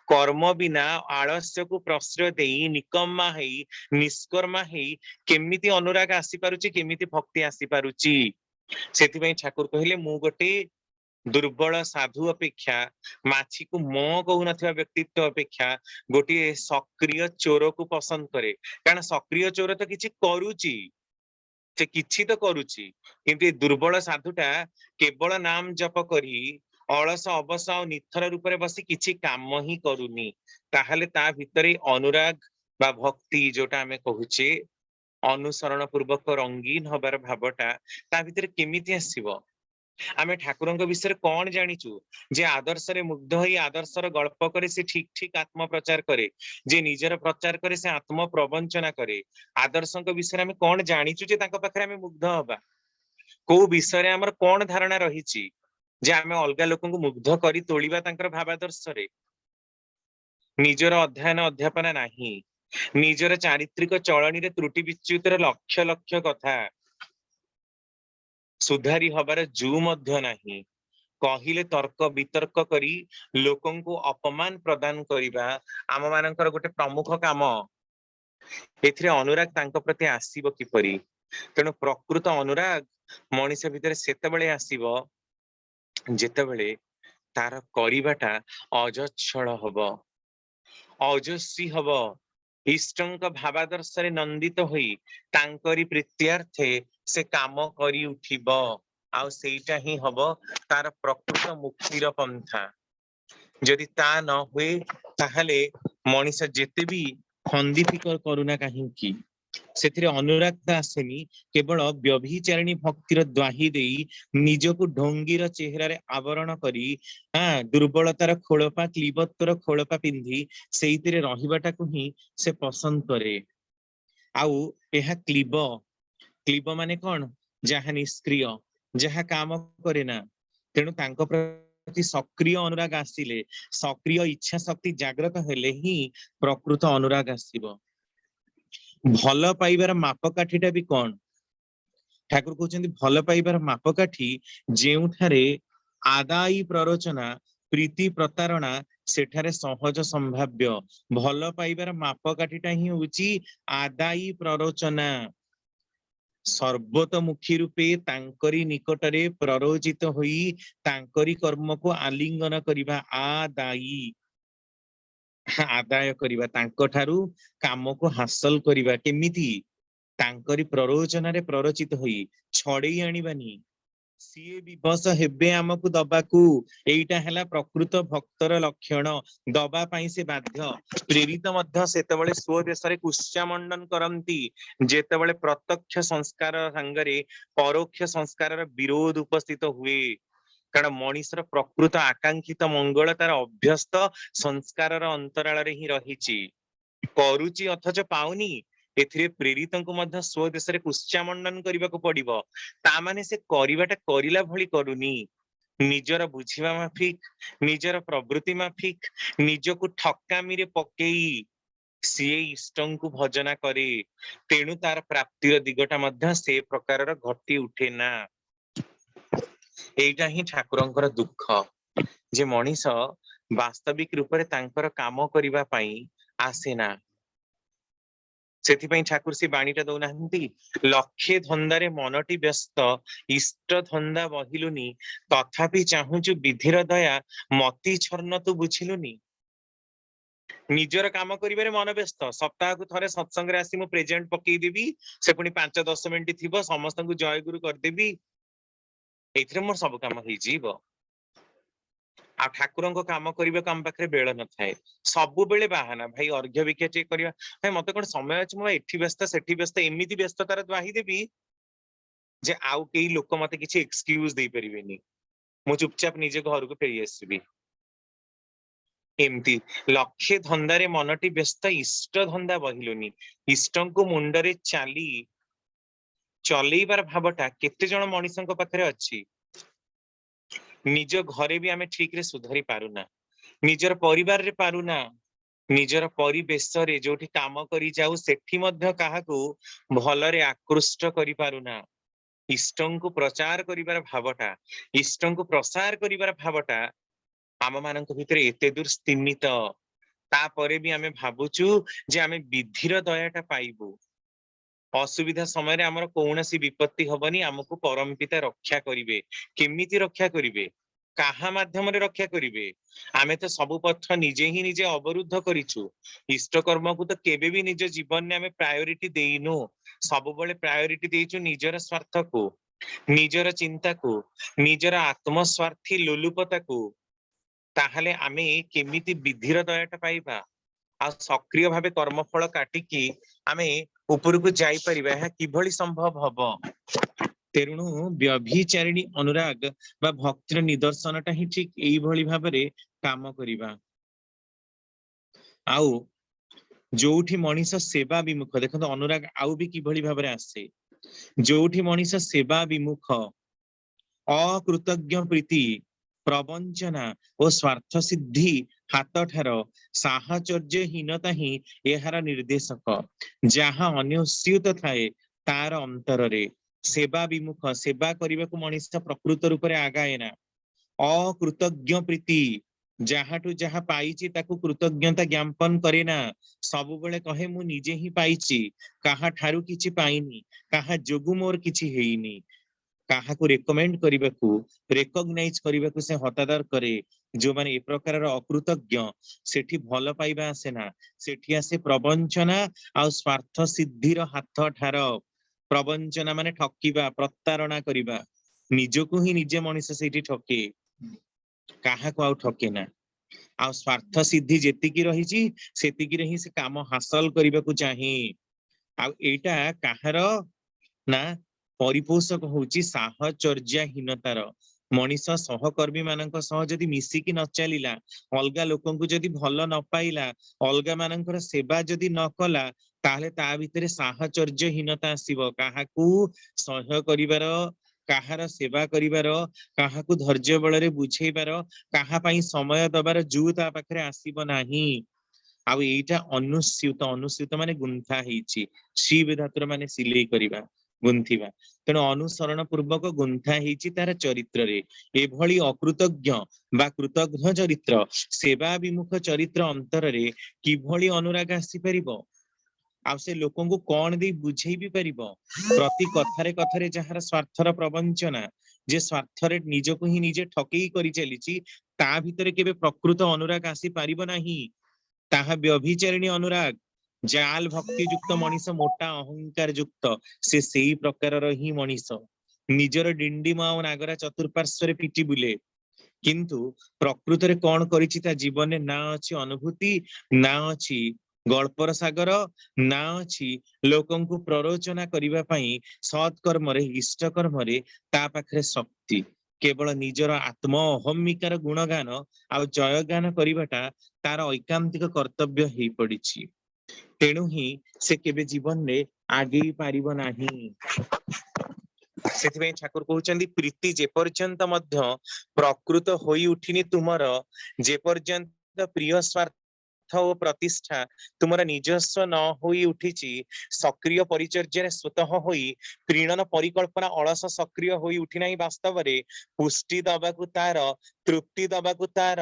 कर्म बिना आलस्य को प्रश्रय देई निकम्मा हेई निष्कर्मा हेई केमिति अनुराग आसी पारुची केमिति भक्ति आसी पारुची सेति पई ठाकुर कहिले मु गोटे दुर्बल साधु अपेक्षा माछी को मो कहू नथिबा व्यक्तित्व अपेक्षा गोटे सक्रिय चोर को पसंद करे कारण सक्रिय चोर तो किछि करूची से किछि तो करूची किंतु दुर्बल साधुटा केवल नाम जप करी अलस अवस और निथर रूप में बसी किछि काम ही करूनी ताहले ता भितरे अनुराग बा भक्ति जोटा आमे कहूचे अनुसरण पूर्वक रंगीन हबार भावटा ता भितरे केमिति आसीबो आमे ठाकुरଙ୍କ विषय कौन जानिचु जे आदर्श रे मुग्ध होई आदर्शर गल्प करे से ठीक ठीक आत्म प्रचार करे जे निजर प्रचार करे से आत्म प्रवंचना करे आदर्शଙ୍କ विषय आमे कौन जानिचु जे तांको पाखरे आमे मुग्ध हबा को विषय हमर कौन धारणा रहिची जे आमे अलगा लोकଙ୍କୁ मुग्ध करी तोलिबा तांकर भावादर्श रे निजर अध्ययन अध्यापना नाही निजर चारित्रिक चलनी रे त्रुटि विच्युतर लक्ष लक्ष कथा सुधारी हबार जू मध्य नाही कहिले तर्क वितर्क करी लोकंको अपमान प्रदान करिबा आम मानकर गोटे प्रमुख काम एथिरे अनुराग तांको प्रति आसीबो किपरि तेणु प्रकृत अनुराग मनीष भितर सेतेबेले आसीबो जेतेबेले तार करिबाटा अजच्छल हबो अजस्वी हबो इष्टंक भावादर्श रे नंदित होई तांकरी प्रीत्यार्थे से काम करी उठिबो आउ सेटा ही हबो तार प्रकृत मुक्तिर पंथा जदि ता न हुए ताहले मनीष जेते भी खंदी फिकर करुना काहींकी सेथिरे अनुरागता आसेनी केवल व्यभिचारिणी भक्तिर द्वाही देई निजको ढोंगीर चेहरा रे आवरण करी दुर्बलतार खोलपा क्लीबत्तर खोलपा पिंधी सेइतिरे रहिबाटाकू ही से पसंद करे आउ एहा क्लीब माने कौन जहा निष्क्रिय जहा काम करे ना तेणु तांको प्रति सक्रिय अनुराग आसिले सक्रिय इच्छा शक्ति जागृत हेले ही प्रकृत अनुराग आसीबो भल पाइबार मापकाठीटा भी कौन ठाकुर कहते भल पाइबार मापकाठी जेउठारे आदायी प्ररोचना प्रीति प्रतारणा सेठारे सहज संभाव्य भल पाइबार मापकाठीटा ही होची आदायी प्ररोचना सर्वतोमुखी रूपे तांकरी निकटरे प्ररोचित होई तांकरी कर्म को आलिंगन करिबा आदायी आदाय करिबा तांको ठारू काम को हासिल करिबा केमिति तांकरी प्ररोचना रे प्ररोचित होई छड़ेई आनिबानी ସିଏ ବିବଶ ହେବେ ଆମକୁ ଦବାକୁ। ଏଇଟା ହେଲା ପ୍ରକୃତ ଭକ୍ତର ଲକ୍ଷଣ। ଦବା ପାଇଁ ସେ ବାଧ୍ୟ। ପ୍ରେରିତ ମଧ୍ୟ ସେତେବେଳେ ସ୍ୱ ଦେଶରେ କୁଶ୍ଚାମଣ୍ଡନ କରନ୍ତି ଯେତେବେଳେ ପ୍ରତ୍ୟକ୍ଷ ସଂସ୍କାର ସାଙ୍ଗରେ ପରୋକ୍ଷ ସଂସ୍କାରର ବିରୋଧ ଉପସ୍ଥିତ ହୁଏ। କାରଣ ମଣିଷର ପ୍ରକୃତ ଆକାଂକ୍ଷିତ ମଙ୍ଗଳ ତାର ଅଭ୍ୟସ୍ତ ସଂସ୍କାରର ଅନ୍ତରାଳରେ ହିଁ ରହିଛି। କରୁଛି ଅଥଚ ପାଉନି, ଏଥିରେ ପ୍ରେରିତଙ୍କୁ ମଧ୍ୟ ସ୍ୱ ଦେଶରେ କୁଶ୍ଚାମଣ୍ଡନ କରିବାକୁ ପଡିବ। ତା ମାନେ ସେ କରିବାଟା କରିଲା ଭଳି କରୁନି। ନିଜର ବୁଝିବା ମାଫିକ, ନିଜର ପ୍ରବୃତ୍ତି ମାଫିକ, ନିଜକୁ ଠକାମିରେ ପକେଇ ସିଏ ଇଷ୍ଟଙ୍କୁ ଭଜନା କରେ। ତେଣୁ ତାର ପ୍ରାପ୍ତିର ଦିଗଟା ମଧ୍ୟ ସେ ପ୍ରକାରର ଘଟି ଉଠେ ନା। ଏଇଟା ହିଁ ଠାକୁରଙ୍କର ଦୁଃଖ ଯେ ମଣିଷ ବାସ୍ତବିକ ରୂପରେ ତାଙ୍କର କାମ କରିବା ପାଇଁ ଆସେ ନା। ସେଥିପାଇଁ ଠାକୁର ସେ ବାଣୀଟା ଦଉନାହାନ୍ତି, ଲକ୍ଷେ ଧନ୍ଦାରେ ମନଟି ବ୍ୟସ୍ତ, ଇଷ୍ଟ ଧନ୍ଦା ବହିଲୁନି, ତଥାପି ଚାହୁଁଛୁ ବିଧିର ଦୟା, ମତି ଛର୍ଣ୍ଣ ତୁ ବୁଝିଲୁନି। ନିଜର କାମ କରିବାରେ ମନ ବ୍ୟସ୍ତ, ସପ୍ତାହକୁ ଥରେ ସତ୍ସଙ୍ଗରେ ଆସି ମୁଁ ପ୍ରେଜେଣ୍ଟ ପକେଇଦେବି, ସେ ପୁଣି 5-10 ମିନିଟ ଥିବ, ସମସ୍ତଙ୍କୁ ଜୟଗୁରୁ କରିଦେବି, ଏଇଥିରେ ମୋର ସବୁ କାମ ହେଇଯିବ। ଆଉ ଠାକୁରଙ୍କ କାମ କରିବାକୁ ଆମ ପାଖରେ ବେଳ ନଥାଏ, ସବୁବେଳେ ବାହାନା। ଭାଇ ଅର୍ଘ୍ୟ ଭିକ୍ଷା ଟିକେ କରିବା, ଭାଇ ମତେ କଣ ସମୟ ଅଛି, ମୁଁ ଏଠି ବ୍ୟସ୍ତ ସେଠି ବ୍ୟସ୍ତ, ଏମିତି ବ୍ୟସ୍ତତାର ଦ୍ୱାହିଦେବି ଯେ ଆଉ କେହି ଲୋକ ମତେ କିଛି ଏକ୍ସକ୍ୟୁଜ ଦେଇପାରିବେନି, ମୁଁ ଚୁପଚାପ ନିଜେ ଘରକୁ ଫେରି ଆସିବି। ଏମିତି ଲକ୍ଷେ ଧନ୍ଦାରେ ମନଟି ବ୍ୟସ୍ତ, ଇଷ୍ଟ ଧନ୍ଦା ବହିଲୁନି। ଇଷ୍ଟଙ୍କୁ ମୁଣ୍ଡରେ ଚାଲି ଚଲେଇବାର ଭାବଟା କେତେ ଜଣ ମଣିଷଙ୍କ ପାଖରେ ଅଛି। ନିଜ ଘରେ ବି ଆମେ ଠିକରେ ସୁଧାରି ପାରୁନା, ନିଜର ପରିବାରରେ ପାରୁନା, ନିଜର ପରିବେଶରେ ଯୋଉଠି କାମ କରି ଯାଉ ସେଠି ମଧ୍ୟ କାହାକୁ ଭଲରେ ଆକୃଷ୍ଟ କରିପାରୁନା। ଇଷ୍ଟଙ୍କୁ ପ୍ରଚାର କରିବାର ଭାବଟା, ଇଷ୍ଟଙ୍କୁ ପ୍ରସାର କରିବାର ଭାବଟା ଆମ ମାନଙ୍କ ଭିତରେ ଏତେ ଦୂର ସ୍ଥିମିତ, ତାପରେ ବି ଆମେ ଭାବୁଛୁ ଯେ ଆମେ ବିଧିର ଦୟାଟା ପାଇବୁ। ଅସୁବିଧା ସମୟରେ ଆମର କୌଣସି ବିପତ୍ତି ହବନି, ଆମକୁ ପରମ ପିତା ରକ୍ଷା କରିବେ। କେମିତି ରକ୍ଷା କରିବେ, କାହା ମାଧ୍ୟମରେ ରକ୍ଷା କରିବେ? ଆମେ ତ ସବୁ ପଥ ନିଜେ ହିଁ ନିଜେ ଅବରୁଦ୍ଧ କରିଛୁ। ଇଷ୍ଟ କର୍ମକୁ ତ କେବେ ବି ନିଜ ଜୀବନରେ ଆମେ ପ୍ରାୟୋରିଟି ଦେଇନୁ, ସବୁବେଳେ ପ୍ରାୟୋରିଟି ଦେଇଛୁ ନିଜର ସ୍ୱାର୍ଥକୁ, ନିଜର ଚିନ୍ତାକୁ, ନିଜର ଆତ୍ମସ୍ୱାର୍ଥୀ ଲୋଲୁପତାକୁ। ତାହେଲେ ଆମେ କେମିତି ବିଧିର ଦୟାଟା ପାଇବା ଆଉ ସକ୍ରିୟ ଭାବେ କର୍ମଫଳ କାଟିକି ଆମେ ଉପରକୁ ଯାଇପାରିବା? ଏହା କିଭଳି ସମ୍ଭବ ହବ? ତେଣୁ ବ୍ୟଭିଚାରିଣୀ ଅନୁରାଗ ବା ଭକ୍ତିର ନିଦର୍ଶନଟା ହିଁ ଠିକ ଏଇଭଳି ଭାବରେ କାମ କରିବା। ଆଉ ଯୋଉଠି ମଣିଷ ସେବା ବିମୁଖ, ଦେଖନ୍ତୁ ଅନୁରାଗ ଆଉ ବି କିଭଳି ଭାବରେ ଆସେ। ଯୋଉଠି ମଣିଷ ସେବା ବିମୁଖ, ଅକୃତଜ୍ଞ ପ୍ରୀତି, ପ୍ରବଞ୍ଚନା ଓ ସ୍ୱାର୍ଥ ସିଦ୍ଧି ହାତଠାର ସାହଚର୍ଯ୍ୟହୀନତା ହିଁ ଏହାର ନିର୍ଦ୍ଦେଶକ। ଯାହା ଅନୁସ୍ୟୁତ ଥାଏ ତାର ଅନ୍ତରରେ, ସେବା ବିମୁଖ, ସେବା କରିବାକୁ ମଣିଷ ପ୍ରକୃତ ରୂପରେ ଆଗାଏ ନା। ଅକୃତଜ୍ଞ ପ୍ରୀତି, ଯାହାଠୁ ଯାହା ପାଇଛି ତାକୁ କୃତଜ୍ଞତା ଜ୍ଞାପନ କରେ ନା, ସବୁବେଳେ କହେ ମୁଁ ନିଜେ ହିଁ ପାଇଛି, କାହା ଠାରୁ କିଛି ପାଇନି, କାହା ଯୋଗୁ ମୋର କିଛି ହେଇନି। କାହାକୁ ରେକମେଣ୍ଡ କରିବାକୁ, ରେକଗ୍ନାଇଜ କରିବାକୁ ସେ ହତାଦର କରେ। ଯୋଉମାନେ ଏ ପ୍ରକାରର ଅକୃତଜ୍ଞ, ସେଠି ଭଲ ପାଇବା ଆସେ ନା, ସେଠି ଆସେ ପ୍ରବଞ୍ଚନା ଆଉ ସ୍ୱାର୍ଥ ସିଦ୍ଧିର ହାତ ଠାର। ପ୍ରବଞ୍ଚନା ମାନେ ଠକିବା, ପ୍ରତାରଣା କରିବା, ନିଜକୁ ହିଁ ନିଜେ ମଣିଷ ସେଇଠି ଠକେ, କାହାକୁ ଆଉ ଠକେ ନା। ଆଉ ସ୍ୱାର୍ଥ ସିଦ୍ଧି ଯେତିକି ରହିଛି ସେତିକିରେ ହିଁ ସେ କାମ ହାସଲ କରିବାକୁ ଚାହେଁ। ଆଉ ଏଇଟା କାହାର ନା ପରିପୋଷକ ହଉଛି ସାହଚର୍ଯ୍ୟହୀନତାର। ମଣିଷ ସହକର୍ମୀ ମାନଙ୍କ ସହ ଯଦି ମିଶିକି ନ ଚାଲିଲା, ଅଲଗା ଲୋକଙ୍କୁ ଯଦି ଭଲ ନ ପାଇଲା, ଅଲଗା ମାନଙ୍କର ସେବା ଯଦି ନ କଲା, ତାହେଲେ ତା ଭିତରେ ସାହଚର୍ଯ୍ୟହୀନତା ଆସିବ। କାହାକୁ ସହ୍ୟ କରିବାର, କାହାର ସେବା କରିବାର, କାହାକୁ ଧୈର୍ଯ୍ୟ ବଳରେ ବୁଝେଇବାର, କାହା ପାଇଁ ସମୟ ଦବାର ଜୁ ତା ପାଖରେ ଆସିବ ନାହିଁ। ଆଉ ଏଇଟା ଅନୁସ୍ୟୁତ, ଅନୁସ୍ୟୁତ ମାନେ ଗୁନ୍ଥା ହେଇଛି, ଶ୍ରୀବ ଧାତୁର ମାନେ ସିଲେଇ କରିବା, ଗୁନ୍ଥିବା। ତେଣୁ ଅନୁସରଣ ପୂର୍ବକ ଗୁନ୍ଥା ହେଇଛି ତାର ଚରିତ୍ରରେ। ଏଭଳି ଅକୃତଜ୍ଞ ବା କୃତଘ୍ନ ଚରିତ୍ର, ସେବା ବିମୁଖ ଚରିତ୍ର ଅନ୍ତରରେ କିଭଳି ଅନୁରାଗ ଆସିପାରିବ? ଆଉ ସେ ଲୋକଙ୍କୁ କଣ ଦେଇ ବୁଝେଇ ବି ପାରିବ? ପ୍ରତି କଥାରେ କଥାରେ ଯାହାର ସ୍ୱାର୍ଥର ପ୍ରବଞ୍ଚନା, ଯେ ସ୍ୱାର୍ଥରେ ନିଜକୁ ହିଁ ନିଜେ ଠକେଇ କରି ଚାଲିଛି, ତା ଭିତରେ କେବେ ପ୍ରକୃତ ଅନୁରାଗ ଆସିପାରିବ ନାହିଁ। ତାହା ବ୍ୟଭିଚାରିଣୀ ଅନୁରାଗ। ଜାଲ ଭକ୍ତି ଯୁକ୍ତ ମଣିଷ ମୋଟା ଅହଙ୍କାର ଯୁକ୍ତ, ସେ ସେଇ ପ୍ରକାରର ହିଁ ମଣିଷ। ନିଜର ଡିଣ୍ଡିମ ଆଉ ନାଗରା ଚତୁଃପାର୍ଶ୍ୱରେ ପିଟି ବୁଲେ, କିନ୍ତୁ ପ୍ରକୃତରେ କଣ କରିଛି ତା ଜୀବନରେ ନା ଅଛି ଅନୁଭୂତି, ନା ଅଛି ଗଳ୍ପର ସାଗର, ନା ଅଛି ଲୋକଙ୍କୁ ପ୍ରରୋଚନା କରିବା ପାଇଁ ସତ୍କର୍ମରେ ଇଷ୍ଟ କର୍ମରେ ତା ପାଖରେ ଶକ୍ତି। କେବଳ ନିଜର ଆତ୍ମ ଅହମିକାର ଗୁଣଗାନ ଆଉ ଜୟଗାନ କରିବାଟା ତାର ଐକାନ୍ତିକ କର୍ତ୍ତବ୍ୟ ହେଇ ପଡିଛି। ତେଣୁ ହିଁ ସେ କେବେ ଜୀବନରେ ଆଗେଇ ପାରିବ ନାହିଁ। ସେଥିପାଇଁ ଠାକୁର କହୁଛନ୍ତି ପ୍ରୀତି ଯେପର୍ଯ୍ୟନ୍ତ ମଧ୍ୟ ପ୍ରକୃତ ହୋଇ ଉଠିନି ତୁମର, ଯେପର୍ଯ୍ୟନ୍ତ ପ୍ରିୟ ସ୍ୱାର୍ଥ ଓ ପ୍ରତିଷ୍ଠା ତୁମର ନିଜସ୍ୱ ନ ହୋଇ ଉଠିଛି, ସକ୍ରିୟ ପରିଚର୍ଯ୍ୟାରେ ସ୍ୱତଃ ହୋଇ ପ୍ରୀଣନ ପରିକଳ୍ପନା ଅଳସ ସକ୍ରିୟ ହୋଇ ଉଠି ନାହିଁ ବାସ୍ତବରେ, ପୁଷ୍ଟି ଦବାକୁ ତାର, ତୃପ୍ତି ଦବାକୁ ତାର,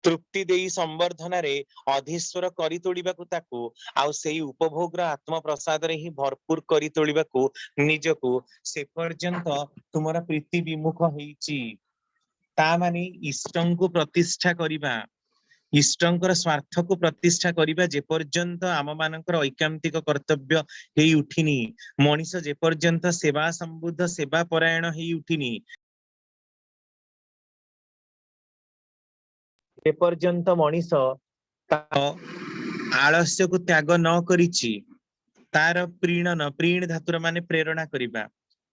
ତୃପ୍ତି ଦେଇ ସମ୍ବର୍ଦ୍ଧନାରେ ଅଧୀଶ୍ୱର କରି ତୋଳିବାକୁ ତାକୁ, ଆଉ ସେଇ ଉପଭୋଗର ଆତ୍ମ ପ୍ରସାଦରେ ହିଁ ଭରପୁର କରି ତୋଳିବାକୁ ନିଜକୁ, ସେ ପର୍ଯ୍ୟନ୍ତ ତୁମର ପ୍ରୀତି ବିମୁଖ ହେଇଛି। ତା ମାନେ ଇଷ୍ଟଙ୍କୁ ପ୍ରତିଷ୍ଠା କରିବା, ଇଷ୍ଟଙ୍କର ସ୍ୱାର୍ଥକୁ ପ୍ରତିଷ୍ଠା କରିବା ଯେପର୍ଯ୍ୟନ୍ତ ଆମ ମାନଙ୍କର ଐକାନ୍ତିକ କର୍ତ୍ତବ୍ୟ ହେଇ ଉଠିନି, ମଣିଷ ଯେପର୍ଯ୍ୟନ୍ତ ସେବା ସମ୍ବୁଦ୍ଧ ସେବା ପରାୟଣ ହେଇ ଉଠିନି, ଯେପର୍ଯ୍ୟନ୍ତ ମଣିଷ ତାର ଆଳସ୍ୟକୁ ତ୍ୟାଗ ନ କରିଛି, ତାର ପ୍ରୀଣନ, ପ୍ରୀଣ ଧାତୁର ମାନେ ପ୍ରେରଣା କରିବା,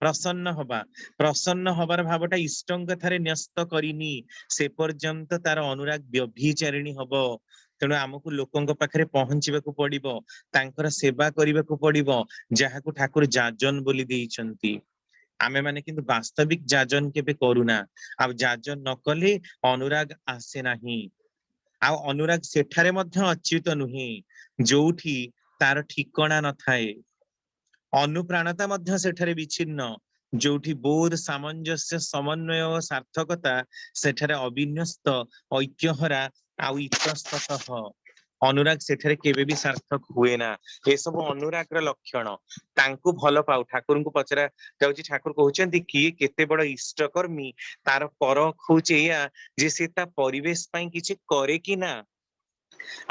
ପ୍ରସନ୍ନ ହବା, ପ୍ରସନ୍ନ ହବାର ଭାବଟା ଇଷ୍ଟଙ୍କ ଠାରେ ନ୍ୟସ୍ତ କରିନି, ସେ ପର୍ଯ୍ୟନ୍ତ ତାର ଅନୁରାଗ ବ୍ୟଭିଚାରିଣୀ ହବ। ତେଣୁ ଆମକୁ ଲୋକଙ୍କ ପାଖରେ ପହଞ୍ଚିବାକୁ ପଡିବ, ତାଙ୍କର ସେବା କରିବାକୁ ପଡିବ, ଯାହାକୁ ଠାକୁର ଯାଜନ ବୋଲି ଦେଇଛନ୍ତି। ଆମେ ମାନେ କିନ୍ତୁ ବାସ୍ତବିକ ଯାଜନ କେବେ କରୁନା, ଆଉ ଯାଜନ ନ କଲେ ଅନୁରାଗ ଆସେ ନାହିଁ। ଆଉ ଅନୁରାଗ ସେଠାରେ ମଧ୍ୟ ଅଚ୍ୟୁତ ନୁହେଁ ଯୋଉଠି ତାର ଠିକଣା ନଥାଏ, ଅନୁପ୍ରାଣତା ମଧ୍ୟ ସେଠାରେ ବିଚ୍ଛିନ୍ନ, ଯୋଉଠି ବୋଧ, ସାମଞ୍ଜସ୍ୟ, ସମନ୍ୱୟ ଓ ସାର୍ଥକତା ସେଠାରେ ଅବିନ୍ୟସ୍ତ, ଐକ୍ୟହରା ଆଉ ଇତସ୍ତତଃ, ଅନୁରାଗ ସେଠାରେ କେବେ ବି ସାର୍ଥକ ହୁଏ ନା। ଏସବୁ ଅନୁରାଗର ଲକ୍ଷଣ। ତାଙ୍କୁ ଭଲ ପାଉ, ଠାକୁରଙ୍କୁ ପଚରା ଯାଉଛି, ଠାକୁର କହୁଛନ୍ତି କିଏ କେତେ ବଡ ଇଷ୍ଟକର୍ମୀ, ତାର ପରଖ ହଉଛି ଏଇଆ ଯେ ସେ ତା ପରିବେଶ ପାଇଁ କିଛି କରେ କି ନା।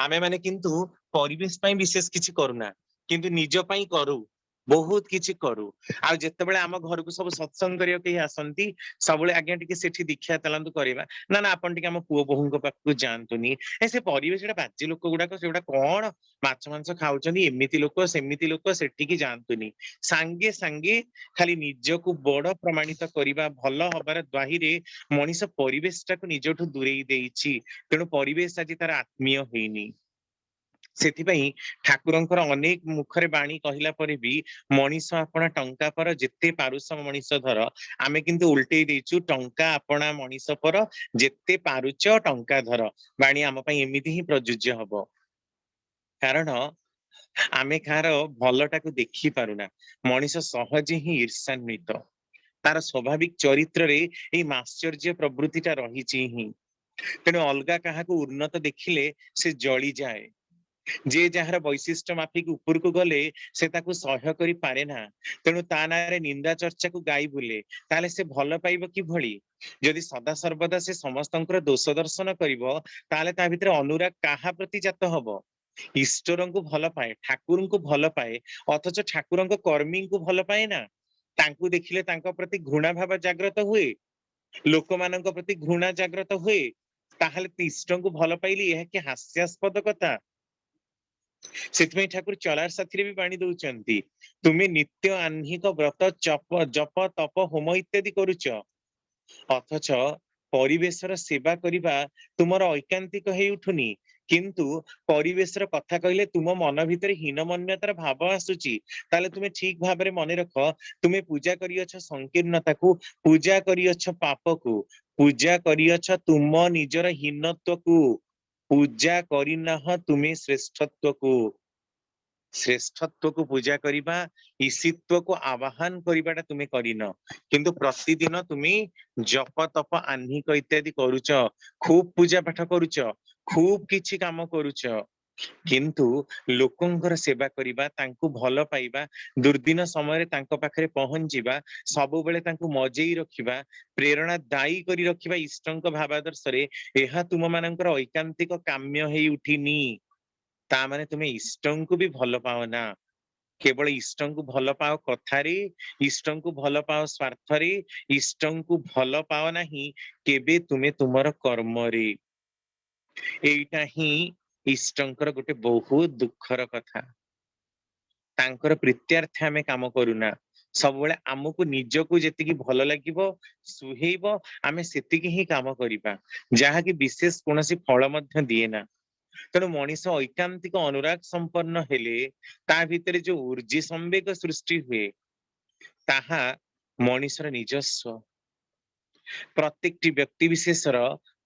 ଆମେ ମାନେ କିନ୍ତୁ ପରିବେଶ ପାଇଁ ବିଶେଷ କିଛି କରୁନା, କିନ୍ତୁ ନିଜ ପାଇଁ କରୁ, ବହୁତ କିଛି କରୁ। ଆଉ ଯେତେବେଳେ ଆମ ଘରକୁ ସବୁ ସତ୍ସଙ୍ଗ କରିବାକୁ କେହି ଆସନ୍ତି, ସବୁବେଳେ ଆଜ୍ଞା ଟିକେ ସେଠି ଦୀକ୍ଷା ଚାଲନ୍ତୁ କରିବା, ନା ନା ଆପଣ ଟିକେ ଆମ ପୁଅ ବୋହୂଙ୍କ ପାଖକୁ ଯାଆନ୍ତୁନି, ସେ ପରିବେଶ ଟା ବାଜେ, ଲୋକ ଗୁଡାକ ସେଗୁଡା କଣ ମାଛ ମାଂସ ଖାଉଛନ୍ତି, ଏମିତି ଲୋକ ସେମିତି ଲୋକ, ସେଠିକି ଯାଆନ୍ତୁନି। ସାଙ୍ଗେ ସାଙ୍ଗେ ଖାଲି ନିଜକୁ ବଡ ପ୍ରମାଣିତ କରିବା, ଭଲ ହବାର ଦ୍ୱାହିରେ ମଣିଷ ପରିବେଶ ଟାକୁ ନିଜଠୁ ଦୂରେଇ ଦେଇଛି। ତେଣୁ ପରିବେଶ ଆଜି ତାର ଆତ୍ମୀୟ ହେଇନି। ସେଥିପାଇଁ ଠାକୁରଙ୍କର ଅନେକ ମୁଖରେ ବାଣୀ କହିଲା ପରେ ବି ମଣିଷ ଆପଣା ଟଙ୍କା ପର, ଯେତେ ପାରୁଛ ମଣିଷ ଧର, ଆମେ କିନ୍ତୁ ଉଲଟେଇ ଦେଇଛୁ ଟଙ୍କା ଆପଣା ମଣିଷ ପର, ଯେତେ ପାରୁଛ ଟଙ୍କା ଧର। ବାଣୀ ଆମ ପାଇଁ ଏମିତି ହିଁ ପ୍ରଯୁଜ୍ୟ ହବ, କାରଣ ଆମେ କାହାର ଭଲଟାକୁ ଦେଖି ପାରୁନା। ମଣିଷ ସହଜେ ହିଁ ଈର୍ଷାନ୍ୱିତ, ତାର ସ୍ୱାଭାବିକ ଚରିତ୍ରରେ ଏଇ ମାଶ୍ଚର୍ଯ୍ୟ ପ୍ରବୃତ୍ତିଟା ରହିଛି ହିଁ। ତେଣୁ ଅଲଗା କାହାକୁ ଉନ୍ନତ ଦେଖିଲେ ସେ ଜଳିଯାଏ, ଯେ ଯାହାର ବୈଶିଷ୍ଟ୍ୟ ମାଫିକ ଉପରକୁ ଗଲେ ସେ ତାକୁ ସହ୍ୟ କରିପାରେ ନା, ତେଣୁ ତା ନାଁରେ ନିନ୍ଦା ଚର୍ଚ୍ଚାକୁ ଗାଇ ବୁଲେ। ତାହେଲେ ସେ ଭଲ ପାଇବ କିଭଳି? ଯଦି ସଦା ସର୍ବଦା ସେ ସମସ୍ତଙ୍କର ଦୋଷ ଦର୍ଶନ କରିବ, ତାହେଲେ ତା ଭିତରେ ଅନୁରାଗ କାହା ପ୍ରତି ଜାତ ହବ? ଈଶ୍ୱରଙ୍କୁ ଭଲ ପାଏ, ଠାକୁରଙ୍କୁ ଭଲ ପାଏ, ଅଥଚ ଠାକୁରଙ୍କ କର୍ମୀଙ୍କୁ ଭଲ ପାଏ ନା। ତାଙ୍କୁ ଦେଖିଲେ ତାଙ୍କ ପ୍ରତି ଘୃଣା ଭାବ ଜାଗ୍ରତ ହୁଏ, ଲୋକମାନଙ୍କ ପ୍ରତି ଘୃଣା ଜାଗ୍ରତ ହୁଏ। ତାହେଲେ ଇଷ୍ଟଙ୍କୁ ଭଲ ପାଇଲି, ଏହା କି ହାସ୍ୟାସ୍ପଦ କଥା। ସେଥିପାଇଁ ଠାକୁର ଚଳାର ସାଥିରେ ବି ବାଣୀ ଦଉଛନ୍ତି, ତୁମେ ନିତ୍ୟ ଆହ୍ନିକ ବ୍ରତ ଜପ ତପ ହୋମ ଇତ୍ୟାଦି କରୁଛ, ଅଥଚ ପରିବେଶର ସେବା କରିବା ତୁମର ଐକାନ୍ତିକ ହେଇ ଉଠୁନି। କିନ୍ତୁ ପରିବେଶର କଥା କହିଲେ ତୁମ ମନ ଭିତରେ ହୀନମନ୍ୟତାର ଭାବ ଆସୁଛି। ତାହେଲେ ତୁମେ ଠିକ ଭାବରେ ମନେ ରଖ, ତୁମେ ପୂଜା କରିଅଛ ସଂକୀର୍ଣ୍ଣତାକୁ, ପୂଜା କରିଅଛ ପାପକୁ, ପୂଜା କରିଅଛ ତୁମ ନିଜର ହୀନତ୍ୱକୁ, ପୂଜା କରିନାହ ତୁମେ ଶ୍ରେଷ୍ଠତ୍ୱକୁ। ଶ୍ରେଷ୍ଠତ୍ୱକୁ ପୂଜା କରିବା, ଈଶିତ୍ୱକୁ ଆବାହନ କରିବାଟା ତୁମେ କରିନ, କିନ୍ତୁ ପ୍ରତିଦିନ ତୁମେ ଜପ ତପ ଆହ୍ନିକ ଇତ୍ୟାଦି କରୁଛ, ଖୁବ ପୂଜା ପାଠ କରୁଛ, ଖୁବ କିଛି କାମ କରୁଛ, କିନ୍ତୁ ଲୋକଙ୍କର ସେବା କରିବା, ତାଙ୍କୁ ଭଲ ପାଇବା, ଦୁର୍ଦିନ ସମୟରେ ତାଙ୍କ ପାଖରେ ପହଞ୍ଚିବା, ସବୁବେଳେ ତାଙ୍କୁ ମଜେଇ ରଖିବା, ପ୍ରେରଣା ଦାୟୀ କରି ରଖିବା ଇଷ୍ଟଙ୍କ ଭାବାଦର୍ଶରେ, ଏହା ତୁମ ମାନଙ୍କର ଐକାନ୍ତିକ କାମ୍ୟ ହେଇ ଉଠିନି। ତା ମାନେ ତୁମେ ଇଷ୍ଟଙ୍କୁ ବି ଭଲ ପାଅ ନା। केवल इष्टंकु भल पाओ कथारे, इष्टंकु भल पाओ स्वार्थरे, इष्टंकु भल पाओ नाही केबे तुमे तुमर कर्मरे। एइटा ही इष्टंकर गोटे बहुत दुखर कथा। तांकर प्रीत्यार्थे आमे काम करूना, सबବେଳେ ଆମକୁ ନିଜକୁ ଯେତିକି ଭଲ ଲାଗିବ ସୁହେଇବ ଆମେ ସେତିକି ହିଁ କାମ କରିବା, ଯାହାକି ବିଶେଷ କୌଣସି ଫଳ ମଧ୍ୟ ଦିଏ ନା। ତେଣୁ ମଣିଷ ଐକାନ୍ତିକ ଅନୁରାଗ ସମ୍ପନ୍ନ ହେଲେ ତା ଭିତରେ ଯୋଉ ଊର୍ଜି ସମ୍ବେଗ ସୃଷ୍ଟି ହୁଏ ତାହା ମଣିଷର ନିଜସ୍ୱ। ପ୍ରତ୍ୟେକଟି ବ୍ୟକ୍ତି ବିଶେଷର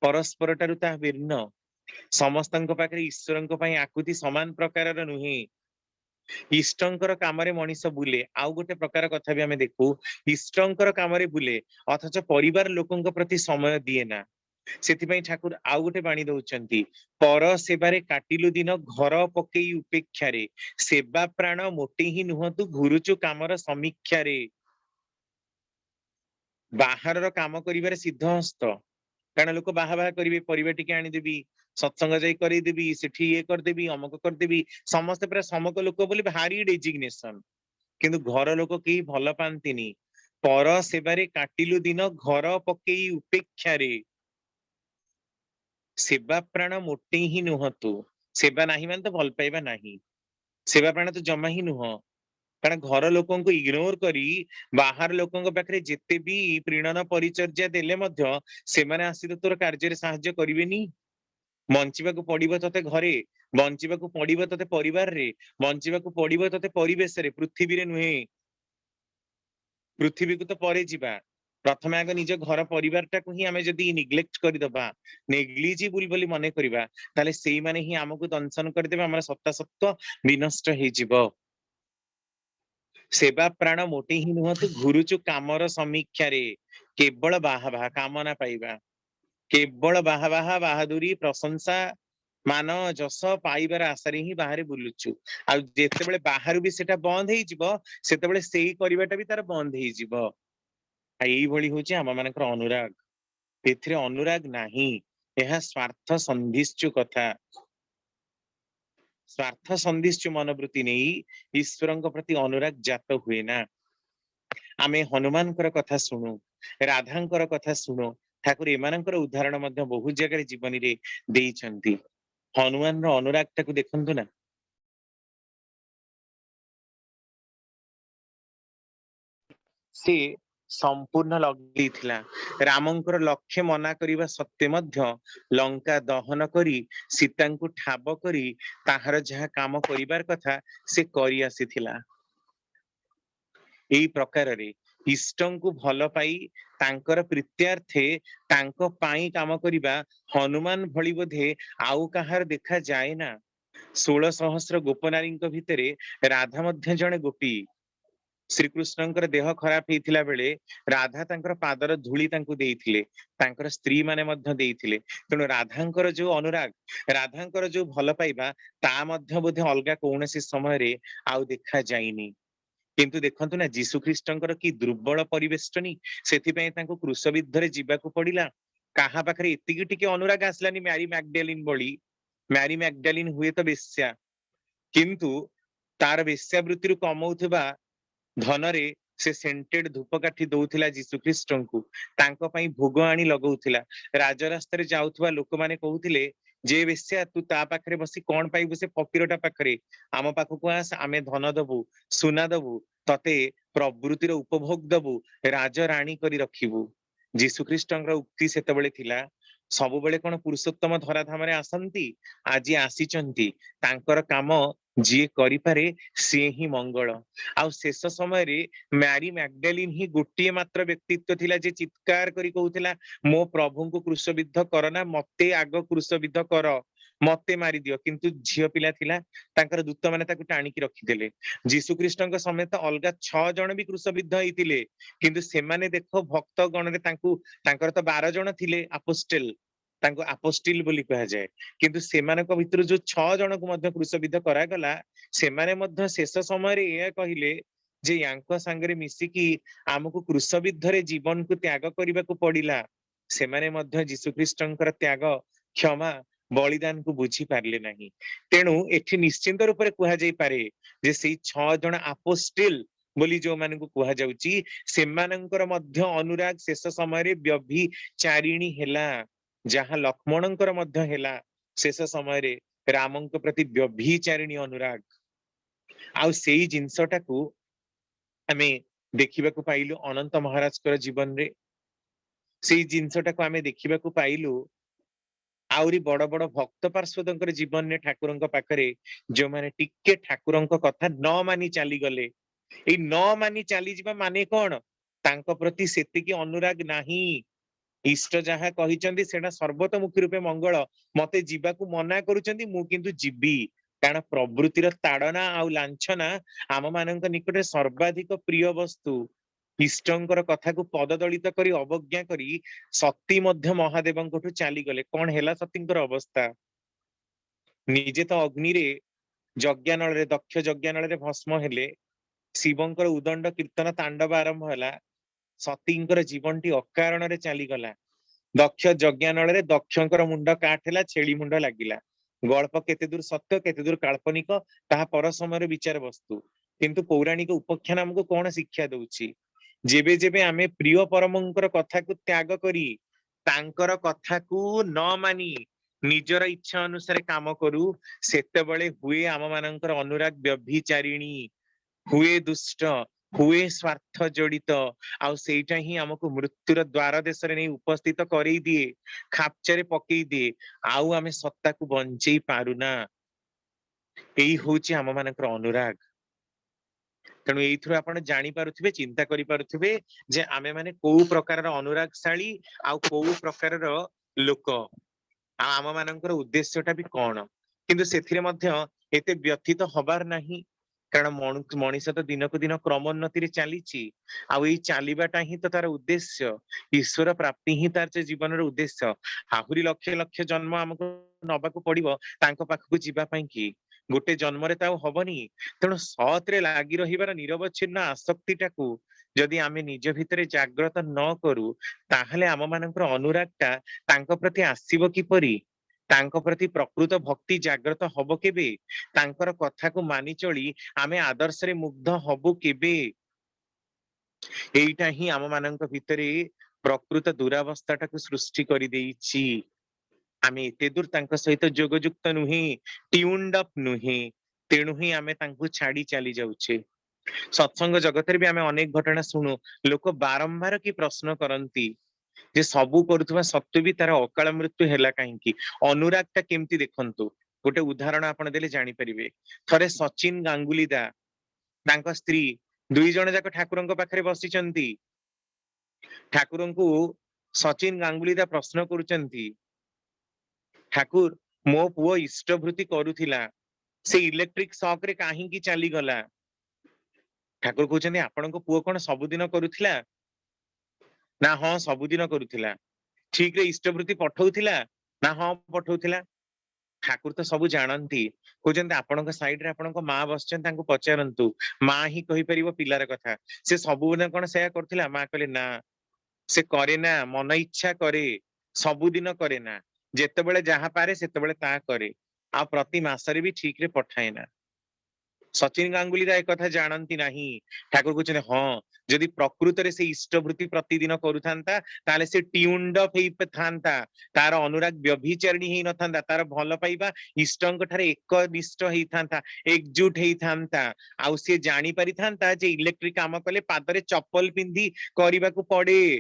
ପରସ୍ପର ଠାରୁ ତାହା ଭିନ୍ନ। ସମସ୍ତଙ୍କ ପାଖରେ ଈଶ୍ୱରଙ୍କ ପାଇଁ ଆକୁତି ସମାନ ପ୍ରକାରର ନୁହେଁ। ଇଷ୍ଟଙ୍କର କାମରେ ମଣିଷ ବୁଲେ, ଆଉ ଗୋଟେ ପ୍ରକାର କଥା ବି ଆମେ ଦେଖୁ, ଇଷ୍ଟଙ୍କର କାମରେ ବୁଲେ ଅଥଚ ପରିବାର ଲୋକଙ୍କ ପ୍ରତି ସମୟ ଦିଏ ନା। ସେଥିପାଇଁ ଠାକୁର ଆଉ ଗୋଟେ ବାଣୀ ଦଉଛନ୍ତି, ପର ସେବାରେ କାଟିଲୁ ଦିନ ଘର ପକେଇ ଉପେକ୍ଷାରେ, ସେବା ପ୍ରାଣ ମୋଟେ ହିଁ ନୁହନ୍ତୁ ଘୁରୁଚୁ କାମର ସମୀକ୍ଷାରେ। ବାହାରର କାମ କରିବାରେ ସିଦ୍ଧ ହସ୍ତ, କାରଣ ଲୋକ ବାହା ବାହା କରିବେ, ପରିବା ଟିକେ ଆଣିଦେବି, ସତ୍ସଙ୍ଗ ଯାଇ କରେଇଦେବି, ସେଠି ଇଏ କରିଦେବି, ଅମକ କରିଦେବି, ସମସ୍ତେ ପୁରା ସମକ ଲୋକ ବୋଲି ଭାରି ଡେଜିଗ୍ନେସନ, କିନ୍ତୁ ଘର ଲୋକ କେହି ଭଲ ପାଆନ୍ତିନି। ପର ସେବାରେ କାଟିଲୁ ଦିନ ଘର ପକେଇ ଉପେକ୍ଷାରେ, ସେବା ପ୍ରାଣ ମୋଟେ ହିଁ ନୁହନ୍ତୁ। ସେବା ନାହିଁ ମାନେ ତ ଭଲ ପାଇବା ନାହିଁ, ସେବା ପ୍ରାଣ ତ ଜମା ହିଁ ନୁହଁ। କାରଣ ଘର ଲୋକଙ୍କୁ ଇଗ୍ନୋର କରି ବାହାର ଲୋକଙ୍କ ପାଖରେ ଯେତେ ବି ପ୍ରୀଣନ ପରିଚର୍ଯ୍ୟା ଦେଲେ ମଧ୍ୟ ସେମାନେ ଆସି ତ ତୋର କାର୍ଯ୍ୟରେ ସାହାଯ୍ୟ କରିବେନି। ବଞ୍ଚିବାକୁ ପଡିବ ତତେ ଘରେ, ବଞ୍ଚିବାକୁ ପଡିବ ତତେ ପରିବାରରେ, ବଞ୍ଚିବାକୁ ପଡିବ ତତେ ପରିବେଶରେ, ପୃଥିବୀରେ ନୁହେଁ। ପୃଥିବୀକୁ ତ ପରେ ଯିବା, ପ୍ରଥମେ ଆଗ ନିଜ ଘର ପରିବାରଟାକୁ ହିଁ ଆମେ ଯଦି ନିଗ୍ଲେକ୍ଟ କରିଦବା, ନେଗ୍ଲିଜିବୁଲ ବୋଲି ମନେ କରିବା, ତାହେଲେ ସେଇମାନେ ହିଁ ଆମକୁ ଦଂଶନ କରିଦେବେ, ଆମର ସତ୍ତା ସତ୍ତ୍ୱ ବିନଷ୍ଟ ହେଇଯିବ। ସେବା ପ୍ରାଣ ମୋଟେ ହିଁ ନୁହନ୍ତୁ ଘୁରୁଚୁ କାମର ସମୀକ୍ଷାରେ, କେବଳ ବାହା ବାହା କାମନା ପାଇବା, କେବଳ ବାହା ବାହା ବାହାଦୁରୀ ପ୍ରଶଂସା ମାନ ଯଶ ପାଇବାର ଆଶାରେ ହିଁ ବାହାରେ ବୁଲୁଛୁ। ଆଉ ଯେତେବେଳେ ବାହାରୁ ବି ସେଟା ବନ୍ଦ ହେଇଯିବ ସେତେବେଳେ ସେଇ କରିବାଟା ବି ତାର ବନ୍ଦ ହେଇଯିବ। ଏଇଭଳି ହଉଛି ଆମ ମାନଙ୍କର ଅନୁରାଗ। ଏଥିରେ ଅନୁରାଗ ନାହିଁ, ଏହା ସ୍ୱାର୍ଥ ସନ୍ଧିଶ୍ଚୁ କଥା। ସ୍ୱାର୍ଥ ସନ୍ଧିଶ୍ଚୁ ମନୋବୃତ୍ତି ନେଇ ଈଶ୍ୱରଙ୍କ ପ୍ରତି ଅନୁରାଗ ଜାତ ହୁଏ ନା। ଆମେ ହନୁମାନଙ୍କର କଥା ଶୁଣୁ, ରାଧାଙ୍କର କଥା ଶୁଣୁ, ଠାକୁର ଏମାନଙ୍କର ଉଦାହରଣ ମଧ୍ୟ ବହୁତ ଜାଗାରେ ଜୀବନୀରେ ଦେଇଛନ୍ତି। ହନୁମାନର ଅନୁରାଗଟାକୁ ଦେଖନ୍ତୁ ନା, ସେ ସମ୍ପୂର୍ଣ୍ଣ ଲଗେଇଥିଲା। ରାମଙ୍କର ଲକ୍ଷ୍ୟ ମନା କରିବା ସତ୍ତ୍ୱେ ମଧ୍ୟ ଲଙ୍କା ଦହନ କରି ସୀତାଙ୍କୁ ଠାବ କରି ତାହାର ଯାହା କାମ କରିବାର କଥା ସେ କରି ଆସିଥିଲା। ଏଇ ପ୍ରକାରରେ ଇଷ୍ଟଙ୍କୁ ଭଲ ପାଇ ତାଙ୍କର ପ୍ରୀତ୍ୟାର୍ଥେ ତାଙ୍କ ପାଇଁ କାମ କରିବା ହନୁମାନ ଭଳି ବୋଧେ ଆଉ କାହାର ଦେଖାଯାଏ ନା। 16,000 ଗୋପନାରୀଙ୍କ ଭିତରେ ରାଧା ମଧ୍ୟ ଜଣେ ଗୋପୀ। ଶ୍ରୀକୃଷ୍ଣଙ୍କର ଦେହ ଖରାପ ହେଇଥିଲା ବେଳେ ରାଧା ତାଙ୍କର ପାଦର ଧୂଳି ତାଙ୍କୁ ଦେଇଥିଲେ, ତାଙ୍କର ସ୍ତ୍ରୀ ମାନେ ମଧ୍ୟ ଦେଇଥିଲେ। ତେଣୁ ରାଧାଙ୍କର ଯୋଉ ଅନୁରାଗ, ରାଧାଙ୍କର ଯୋଉ ଭଲ ପାଇବା ତା ମଧ୍ୟ ବୋଧେ ଅଲଗା କୌଣସି ସମୟରେ ଆଉ ଦେଖାଯାଇନି। କିନ୍ତୁ ଦେଖନ୍ତୁ ନା ଯୀଶୁ ଖ୍ରୀଷ୍ଟଙ୍କର କି ଦୁର୍ବଳ ପରିବେଷ୍ଟନୀ, ସେଥିପାଇଁ ତାଙ୍କୁ କ୍ରୁଶବିଦ୍ଧରେ ଯିବାକୁ ପଡିଲା। କାହା ପାଖରେ ଏତିକି ଟିକେ ଅନୁରାଗ ଆସିଲାନି ମ୍ୟାରି ମ୍ୟାଗଡାଲିନ ଭଳି। ମ୍ୟାରି ମ୍ୟାଗଡାଲିନ ହୁଏତ ବେଶ୍ୟା, କିନ୍ତୁ ତାର ବେଶ୍ୟାବୃତ୍ତିରୁ କମଉଥିବା ଧନରେ ସେ ସେଣ୍ଟେଡ ଧୂପକାଠି ଦଉଥିଲା ଯୀଶୁ ଖ୍ରୀଷ୍ଟଙ୍କୁ, ତାଙ୍କ ପାଇଁ ଭୋଗ ଆଣି ଲଗଉଥିଲା। ରାଜରାସ୍ତାରେ ଯାଉଥିବା ଲୋକମାନେ କହୁଥିଲେ, ଯେ ବେଶ୍ୟା ତୁ ତା ପାଖରେ ବସି କଣ ପାଇବୁ ସେ ଫକୀରଟା ପାଖରେ, ଆମ ପାଖକୁ ଆସ, ଆମେ ଧନ ଦବୁ, ସୁନା ଦବୁ, ତତେ ପ୍ରବୃତ୍ତିର ଉପଭୋଗ ଦବୁ, ରାଜରାଣୀ କରି ରଖିବୁ। ଯୀଶୁ ଖ୍ରୀଷ୍ଟଙ୍କର ଉକ୍ତି ସେତେବେଳେ ଥିଲା, ସବୁବେଳେ କଣ ପୁରୁଷୋତ୍ତମ ଧରାଧାମରେ ଆସନ୍ତି? ଆଜି ଆସିଛନ୍ତି। ତାଙ୍କର କାମ ଯିଏ କରିପାରେ ସିଏ ହିଁ ମଙ୍ଗଳ। ଆଉ ଶେଷ ସମୟରେ ମ୍ୟାରି ମ୍ୟାଗଡାଲିନ ହିଁ ଗୋଟିଏ ମାତ୍ର ବ୍ୟକ୍ତିତ୍ୱ ଥିଲା ଯେ ଚିତ୍କାର କରି କହୁଥିଲା, ମୋ ପ୍ରଭୁଙ୍କୁ କ୍ରୁଶବିଦ୍ଧ କର ନା, ମତେ ଆଗ କ୍ରୁଶବିଦ୍ଧ କର, ମତେ ମାରିଦିଅ। କିନ୍ତୁ ଝିଅ ପିଲା ଥିଲା, ତାଙ୍କର ଦୂତ ମାନେ ତାକୁ ଟାଣିକି ରଖିଦେଲେ। ଯୀଶୁଖ୍ରୀଷ୍ଟଙ୍କ ସମେତ ଅଲଗା 6 ଜଣ ବି କ୍ରୁଶବିଦ୍ଧ ହେଇଥିଲେ, କିନ୍ତୁ ସେମାନେ ଦେଖ ଭକ୍ତ ଗଣରେ ତାଙ୍କୁ, ତାଙ୍କର ତ 12 ଜଣ ଥିଲେ ଆପୋଷ୍ଟେଲ, ତାଙ୍କୁ ଆପୋଷ୍ଟିଲ ବୋଲି କୁହାଯାଏ, କିନ୍ତୁ ସେମାନଙ୍କ ଭିତରୁ ଯୋଉ 6 ଜଣଙ୍କୁ ମଧ୍ୟ କ୍ରୁଶବିଦ୍ଧ କରାଗଲା, ସେମାନେ ମଧ୍ୟ ଶେଷ ସମୟରେ ଏହା କହିଲେ ଯେ ୟାଙ୍କ ସାଙ୍ଗରେ ମିଶିକି ଆମକୁ କ୍ରୁଶବିଦ୍ଧରେ ଜୀବନକୁ ତ୍ୟାଗ କରିବାକୁ ପଡିଲା। ସେମାନେ ମଧ୍ୟ ଯୀଶୁଖ୍ରୀଷ୍ଟଙ୍କର ତ୍ୟାଗ, କ୍ଷମା बलिदान को बुझी पारले नहीं। तेणु एठी निश्चिंत रूपे कुहा जाई पारे जे सेई 6 जण अपोस्टल बोली जो मान को कुहा जाउची सेमानंकर मध्य अनुराग शेष समय रे व्यभिचारिणी हेला, जहां लक्ष्मणंकर मध्य हेला शेष समय रे रामंक प्रति व्यभिचारिणी अनुराग। आउ सेई जिंसटाकू आमे देखिबाकू पाइलु अनंत महाराजकर जीवन रे, सेई जिंसटाकू आमे देखिबाकू पाइलु आउरी बड़ बड़ भक्त पार्षदंकर जीवन ने ठाकुरंक पाखरे जो माने टिके ठाकुरंक कथा न मानी चली गले। ए न मानी चली जिबा माने कोन? तांको प्रति सेतिकी अनुराग नाही। इष्ट जहा कहिचंदी सेटा सर्वतोमुखी रूपे मंगल, मते जीवाकू मना करूचंदी मु किंतु जीवी। कारण प्रवृत्तिर ताड़ना आउ लांछना आम मानक निकटे सर्वाधिक प्रिय वस्तु। इष्टंकर कथा को पददलित करी अवज्ञा करी सती मध्य महादेवंकठू चली गले। कौन हेला सतींकर अवस्था? निजे तो अग्नि रे यज्ञानल रे दक्ष यज्ञानल रे भस्म हेले, शिवंकर उदंड कीर्तन तांडव आरंभ होला, सतींकर जीवन टी अकारण रे चली गला। दक्ष यज्ञानल रे दक्षंकर मुंड काटेला, छेली मुंड लागिला। गल्प केते दूर सत्य केते दूर काल्पनिक ताहा पर समय विचार वस्तु। किंतु पौराणिक उपाख्यान हमको कौन शिक्षा दउची? जेबे जेबे आमे प्रिय परमंकर कथा को त्याग करी तांकर कथा को न मानी निजर इच्छा अनुसार काम करू, सेतेबेले हुए आम मानकर अनुराग व्यभिचारिणी, हुए दुष्ट, हुए स्वार्थ जड़ित। आउ सेटा ही हमको मृत्युर द्वार देश रे नहीं उपस्थित करई दिए, खापचरे पकई दिए, आउ आमे सत्ता को बंचई पारुना। एई होची आम मानकर अनुराग। तेणु एइथुर आपण जानी पारुथिबे, चिंता करि पारुथिबे जे आमे माने कोउ प्रकार अनुरागशाली आउ कोउ प्रकार लोक, आम मानकर उद्देश्यटा भी कौन। किंतु सेथिरे मध्य एते व्यथित हबार नाही, कारण मनीष तो दिन को दिन क्रमोन्नति रे चलीची। आउ एई चालीबाटा ही तो तार उद्देश्य, ईश्वर प्राप्ति ही तार जीवन रो उद्देश्य। आहुरी लक्ष लक्ष जन्म हमको नबाकू पड़िबो तांको पाखकू जीवा पई की, गोटे जन्मरे ताऊ हबनी। तेणु सत्रे लागी रहिबार निरवच्छिन्न आसक्तिटाकू जदि आमे निज भितरे जाग्रत न करू, ताहले आम मानकर अनुरागटा तांको प्रति आसीबो किपरि? तांको प्रति प्रकृत भक्ति जाग्रत हबो केबे? तांकर कथा को मानि चली आमे आदर्श रे मुग्ध हबो केबे? एइटा ही आम मानक भितरे प्रकृत दुरावस्थाटाकू सृष्टि करि देइछि। आमे एते दूर तांको सहित जोगयुक्त नुहे, ट्यून्ड अप नुहे, तेणु ही आमे तांको छाड़ी चली जाउछे। सत्संग जगत रे भी आमे अनेक घटना सुनु, लोक बारंबार की प्रश्न करंती जे सबु करुथबा सत्वे भी तार अकाल मृत्यु हेला काहेकि? अनुरागटा केमती देखंतु, गोटे उदाहरण आपण देले जानि परिबे। थरे सचिन गांगुली दा तांको स्त्री दुई जण जाक ठाकुरंक पाखरे बसिचंती। ठाकुरंकु सचिन गांगुली दा प्रश्न करूचंती, ठाकुर मो पुओ इष्टभृति करुथिला, से इलेक्ट्रिक शॉक रे काहेकि चली गला? ठाकुर कहउचंदी आपनको पुओ कोन सबुदिन करुथिला? ना हाँ सबुदिन करुथिला। ठीक रे इष्टभृति पठौथिला? ना हाँ पठौथिला। ठाकुर तो सब जानती, कहउचंदी आपनक साइड रे आपनक मां बसचन, तांको पचारंतु, मां ही कहि परिबो पिलार कथा। से सबुदिन कोन सेया करथिला? मां कहले ना से करे ना, मन इच्छा करे, सबुदिन करे ना, जेतेबेले जहा पारे सेतेबेले ता करे, आ प्रति मासरे भी ठीक रे पठाए ना। सचिन गांगुली रा एक कथा जानती नहीं। ठाकुर कहउचंदी हाँ जदि प्रकृत रे से इष्टभृति प्रतिदिन करूथांता ताले से ट्यून्ड अप हेइ थांता, तार अनुराग व्यभिचारिणी हेइ नथांता, तार भल पाइबा इष्टंक ठारे एकनिष्ठ हेइ थांता, एकजुट हेइ थांता। आउ से जानि परिथांता जे इलेक्ट्रिक काम कले पादरे चप्पल पिंधी करिबाकू पड़े,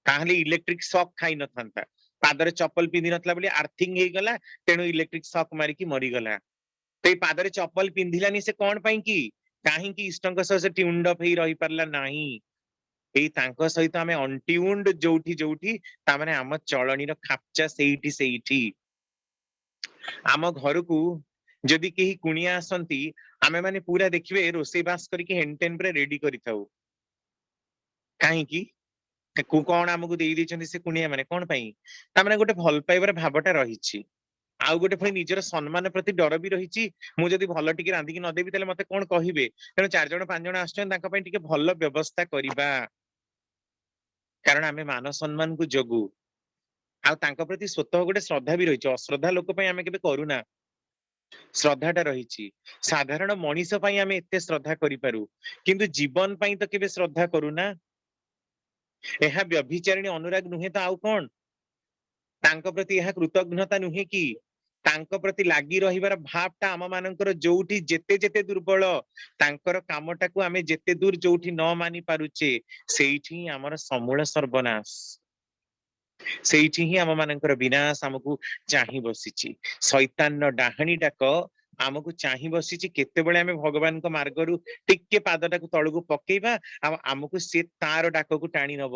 ताहले इलेक्ट्रिक शॉक खाई नथांता। पादरे चप्पल पिंधी नथला बोली आर्थिंग हेइ गला, तेणु इलेक्ट्रिक शॉक मारिकी मरी गला। ते पादरे चप्पल पिंधिलानी से कोन पई की? काहेकि इष्टंक सह से ट्यून्ड अप हेइ रहि परला नाही। एई तांको सहित आमे अनट्यून्ड जोठी जोठी, ता माने आम चलणीर खापचा सेइठी सेइठी। आम घरकू जदि केही कुणिया आसंती, आमे माने पूरा देखिबे रोसई बास करिके हेनटेन पुरा रेडी करिथाउ। काहेकि? कोन आमको देई दैछन्ती से कुणिया माने कोन पई? ता माने गोटे भल पाइबार भावटा रहिछि। आउ गोटे पुणी निजर सम्मान प्रति डर भी रही। मु जदि भल टिके रांधिकी न देबी ताले मते कोन कहिबे? तेणु 4 जण 5 जण आछन, तांका पई टिके भल व्यवस्था करिबा, कारण आमे मान सम्मान को जगू। ଆଉ ତାଙ୍କ ପ୍ରତି ସ୍ୱତଃ ଗୋଟେ ଶ୍ରଦ୍ଧା ବି ରହିଛି। ଅଶ୍ରଦ୍ଧା ଲୋକ ପାଇଁ ଆମେ କେବେ କରୁନା, ଶ୍ରଦ୍ଧାଟା ରହିଛି। ସାଧାରଣ ମଣିଷ ପାଇଁ ଆମେ ଏତେ ଶ୍ରଦ୍ଧା କରିପାରୁ, କିନ୍ତୁ ଜୀବନ ପାଇଁ ତ କେବେ ଶ୍ରଦ୍ଧା କରୁନା। ଏହା ବ୍ୟଭିଚାରିଣୀ ଅନୁରାଗ ନୁହେଁ ତ ଆଉ କଣ? ତାଙ୍କ ପ୍ରତି ଏହା କୃତଜ୍ଞତା ନୁହେଁ କି? ତାଙ୍କ ପ୍ରତି ଲାଗି ରହିବାର ଭାବଟା ଆମ ମାନଙ୍କର ଯୋଉଠି ଯେତେ ଯେତେ ଦୁର୍ବଳ, ତାଙ୍କର କାମଟାକୁ ଆମେ ଯେତେ ଦୂର ଯୋଉଠି ନ ମାନି ପାରୁଛେ, ସେଇଠି ହିଁ ଆମର ସମୂଳ ସର୍ବନାଶ, ସେଇଠି ହିଁ ଆମ ମାନଙ୍କର ବିନାଶ ଆମକୁ ଚାହିଁ ବସିଛି। ଶୈତାନର ଡାହାଣୀ ଡାକ ଆମକୁ ଚାହିଁ ବସିଛି। କେତେବେଳେ ଆମେ ଭଗବାନଙ୍କ ମାର୍ଗରୁ ଟିକେ ପାଦଟାକୁ ତଳକୁ ପକେଇବା, ଆଉ ଆମକୁ ସେ ତାର ଡାକକୁ ଟାଣି ନବ,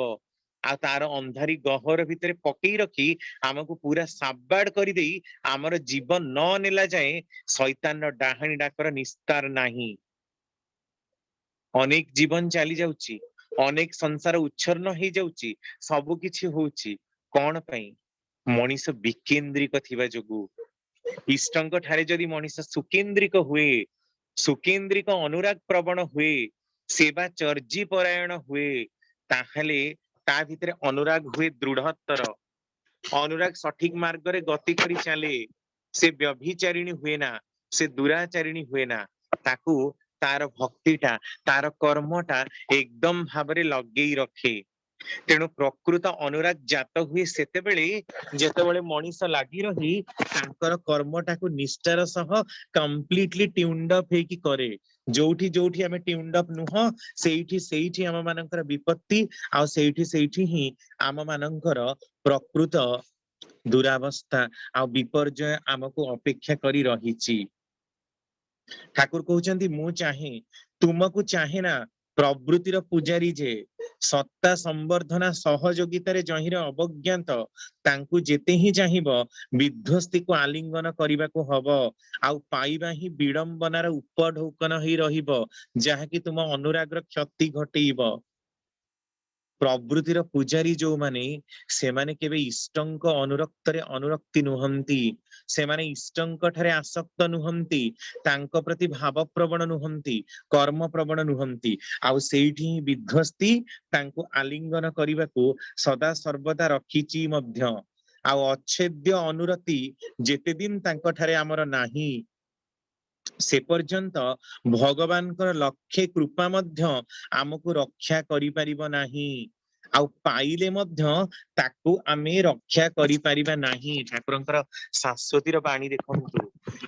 ଆଉ ତାର ଅନ୍ଧାରୀ ଗହର ଭିତରେ ପକେଇ ରଖି ଆମକୁ ପୁରା ସାବାଡ କରିଦେଇ ଆମର ଜୀବନ ନ ନେଲା ଯାଏ ଶୈତାନର ଡାହାଣୀ ଡାକର ନିସ୍ତାର ନାହିଁ। ଅନେକ ଜୀବନ ଚାଲି ଯାଉଛି, ଅନେକ ସଂସାର ଉଚ୍ଛନ୍ନ ହେଇଯାଉଛି, ସବୁ କିଛି ହଉଛି କଣ ପାଇଁ? ମଣିଷ ବିକେନ୍ଦ୍ରିକ ଥିବା ଯୋଗୁ। ଇଷ୍ଟଙ୍କ ଠାରେ ଯଦି ମଣିଷ ସୁକେନ୍ଦ୍ରିକ ହୁଏ, ସୁକେନ୍ଦ୍ରିକ ଅନୁରାଗ ପ୍ରବଣ ହୁଏ, ସେବା ଚର୍ଜି ପରାୟଣ ହୁଏ, ତାହେଲେ ତା ଭିତରେ ଅନୁରାଗ ହୁଏ ଦୃଢତର। ଅନୁରାଗ ସଠିକ ମାର୍ଗରେ ଗତି କରି ଚାଲେ, ସେ ବ୍ୟଭିଚାରିଣୀ ହୁଏ ନା, ସେ ଦୁରାଚାରିଣୀ ହୁଏ ନା। ତାକୁ ତାର ଭକ୍ତିଟା, ତାର କର୍ମଟା ଏକଦମ ଭାବରେ ଲଗେଇ ରଖେ। ତେଣୁ ପ୍ରକୃତ ଅନୁରାଗ ଜାତ ହୁଏ ସେତେବେଳେ ଯେତେବେଳେ ମଣିଷ ଲାଗି ରହି ତାଙ୍କର କର୍ମଟାକୁ ନିଷ୍ଠାର ସହ କମ୍ପ୍ଲିଟଲି ଟ୍ୟୁନ୍ଡ ଅପ୍ ହେଇକି କରେ। ଯୋଉଠି ଯୋଉଠି ଆମେ ଟ୍ୟୁନ୍ଡ ଅପ୍ ନୁହଁ, ସେଇଠି ସେଇଠି ଆମ ମାନଙ୍କର ବିପତ୍ତି, ଆଉ ସେଇଠି ସେଇଠି ହିଁ ଆମ ମାନଙ୍କର ପ୍ରକୃତ ଦୁରାବସ୍ଥା ଆଉ ବିପର୍ଯ୍ୟୟ ଆମକୁ ଅପେକ୍ଷା କରି ରହିଛି। ଠାକୁର କହୁଛନ୍ତି, ମୁଁ ଚାହେଁ, ତୁମକୁ ଚାହେଁ ନା, ପ୍ରବୃତ୍ତିର ପୂଜାରୀ ଯେ, ସତ୍ତା ସମ୍ବର୍ଦ୍ଧନା ସହଯୋଗିତାରେ ଯହିଁରେ ଅବଜ୍ଞାତ, ତାଙ୍କୁ ଯେତେ ହିଁ ଚାହିଁବ ବିଧ୍ୱସ୍ତିକୁ ଆଲିଙ୍ଗନ କରିବାକୁ ହବ, ଆଉ ପାଇବା ହିଁ ବିଡମ୍ବନାର ଉପଢୌକନ ହେଇ ରହିବ, ଯାହାକି ତୁମ ଅନୁରାଗର କ୍ଷତି ଘଟେଇବ। ପ୍ରବୃତ୍ତିର ପୂଜାରୀ ଯୋଉମାନେ, ସେମାନେ କେବେ ଇଷ୍ଟଙ୍କ ଅନୁରକ୍ତରେ ଅନୁରକ୍ତି ନୁହନ୍ତି, ସେମାନେ ଇଷ୍ଟଙ୍କ ଠାରେ ଆସକ୍ତ ନୁହନ୍ତି, ତାଙ୍କ ପ୍ରତି ଭାବ ପ୍ରବଣ ନୁହନ୍ତି, କର୍ମ ପ୍ରବଣ ନୁହନ୍ତି, ଆଉ ସେଇଠି ହିଁ ବିଧ୍ୱସ୍ତି ତାଙ୍କୁ ଆଲିଙ୍ଗନ କରିବାକୁ ସଦା ସର୍ବଦା ରଖିଛି ମଧ୍ୟ। ଆଉ ଅଚ୍ଛେଦ୍ୟ ଅନୁରତି ଯେତେ ଦିନ ତାଙ୍କ ଠାରେ ଆମର ନାହିଁ, ସେ ପର୍ଯ୍ୟନ୍ତ ଭଗବାନଙ୍କର ଲକ୍ଷେ କୃପା ମଧ୍ୟ ଆମକୁ ରକ୍ଷା କରିପାରିବ ନାହିଁ, ଆଉ ପାଇଲେ ମଧ୍ୟ ତାକୁ ଆମେ ରକ୍ଷା କରିପାରିବା ନାହିଁ। ଠାକୁରଙ୍କର ଶାଶ୍ୱତୀର ବାଣୀ ଦେଖନ୍ତୁ।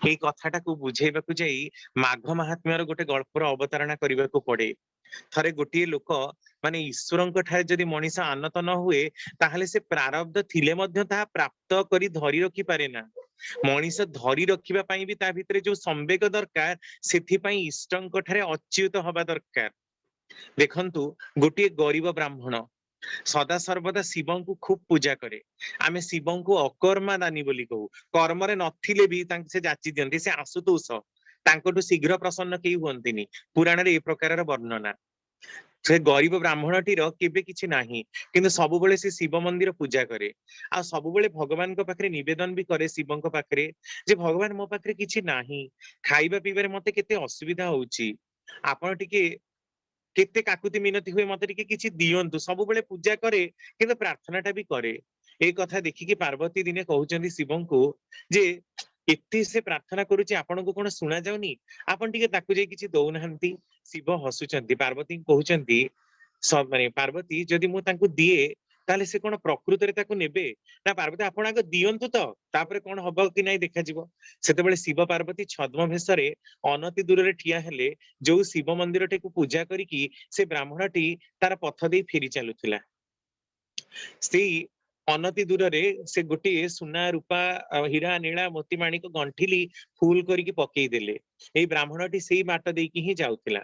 ଏଇ କଥାଟାକୁ ବୁଝେଇବାକୁ ଯାଇ ମାଘ ମାହାତ୍ମ୍ୟର ଗୋଟେ ଗଳ୍ପର ଅବତାରଣା କରିବାକୁ ପଡେ। ଥରେ ଗୋଟିଏ ଲୋକ, ମାନେ ଈଶ୍ୱରଙ୍କ ଠାରେ ଯଦି ମଣିଷ ଆନତ ନ ହୁଏ, ତାହେଲେ ସେ ପ୍ରାରବ୍ଧ ଥିଲେ ମଧ୍ୟ ତାହା ପ୍ରାପ୍ତ କରି ଧରି ରଖିପାରେ ନା। ମଣିଷ ଧରି ରଖିବା ପାଇଁ ବି ତା ଭିତରେ ଯୋଉ ସମ୍ବେଗ ଦରକାର, ସେଥିପାଇଁ ଇଷ୍ଟଙ୍କ ଠାରେ ଅଚ୍ୟୁତ ହବା ଦରକାର। ଦେଖନ୍ତୁ, ଗୋଟିଏ ଗରିବ ବ୍ରାହ୍ମଣ ସଦା ସର୍ବଦା ଶିବଙ୍କୁ ଖୁବ ପୂଜା କରେ। ଆମେ ଶିବଙ୍କୁ ଅକର୍ମା ଦାନୀ ବୋଲି କହୁ, କର୍ମରେ ନଥିଲେ ବି ତାଙ୍କୁ ସେ ଯାଚି ଦିଅନ୍ତି, ସେ ଆଶୁତୋଷ, ତାଙ୍କଠୁ ଶୀଘ୍ର ପ୍ରସନ୍ନ କେହି ହୁଅନ୍ତିନି। ପୁରାଣରେ ଏ ପ୍ରକାରର ବର୍ଣ୍ଣନା। ସେ ଗରିବ ବ୍ରାହ୍ମଣଟିର କେବେ କିଛି ନାହିଁ, କିନ୍ତୁ ସବୁବେଳେ ସେ ଶିବ ମନ୍ଦିର ପୂଜା କରେ, ଆଉ ସବୁବେଳେ ଭଗବାନଙ୍କ ପାଖରେ ନିବେଦନ ବି କରେ ଶିବଙ୍କ ପାଖରେ, ଯେ ଭଗବାନ ମୋ ପାଖରେ କିଛି ନାହିଁ, ଖାଇବା ପିଇବାରେ ମତେ କେତେ ଅସୁବିଧା ହଉଛି, ଆପଣ ଟିକେ କେତେ କାକୁତି ମିନତି ହୁଏ, ମତେ ଟିକେ କିଛି ଦିଅନ୍ତୁ। ସବୁବେଳେ ପୂଜା କରେ, କିନ୍ତୁ ପ୍ରାର୍ଥନାଟା ବି କରେ। ଏଇ କଥା ଦେଖିକି ପାର୍ବତୀ ଦିନେ କହୁଛନ୍ତି ଶିବଙ୍କୁ ଯେ ଏତେ ସେ ପ୍ରାର୍ଥନା କରୁଛି, ଆପଣଙ୍କୁ କଣ ଶୁଣା ଯାଉନି? ଆପଣ ଟିକେ ତାକୁ ଯାଇ କିଛି ଦଉନାହାନ୍ତି। ଶିବ ହସୁଛନ୍ତି, ପାର୍ବତୀ କହୁଛନ୍ତି, ମାନେ ପାର୍ବତୀ, ଯଦି ମୁଁ ତାଙ୍କୁ ଦିଏ ତାହେଲେ ସେ କଣ ପ୍ରକୃତରେ ତାକୁ ନେବେ? ନା ପାର୍ବତୀ, ଆପଣ ଆଗ ଦିଅନ୍ତୁ ତ, ତାପରେ କଣ ହବ କି ନାଇଁ ଦେଖାଯିବ। ସେତେବେଳେ ଶିବ ପାର୍ବତୀ ଛଦ୍ମ ବେଶରେ ଅନତି ଦୂରରେ ଠିଆ ହେଲେ, ଯୋଉ ଶିବ ମନ୍ଦିରଟିକୁ ପୂଜା କରିକି ସେ ବ୍ରାହ୍ମଣଟି ତାର ପଥ ଦେଇ ଫେରି ଚାଲୁଥିଲା। ସେଇ ଅନତି ଦୂରରେ ସେ ଗୋଟିଏ ସୁନା ରୂପା ହୀରା ନୀଳା ମୋତି ମାଣିକ ଗଣ୍ଠିଲି ଫୁଲ କରିକି ପକେଇଦେଲେ। ଏଇ ବ୍ରାହ୍ମଣଟି ସେଇ ବାଟ ଦେଇକି ହିଁ ଯାଉଥିଲା।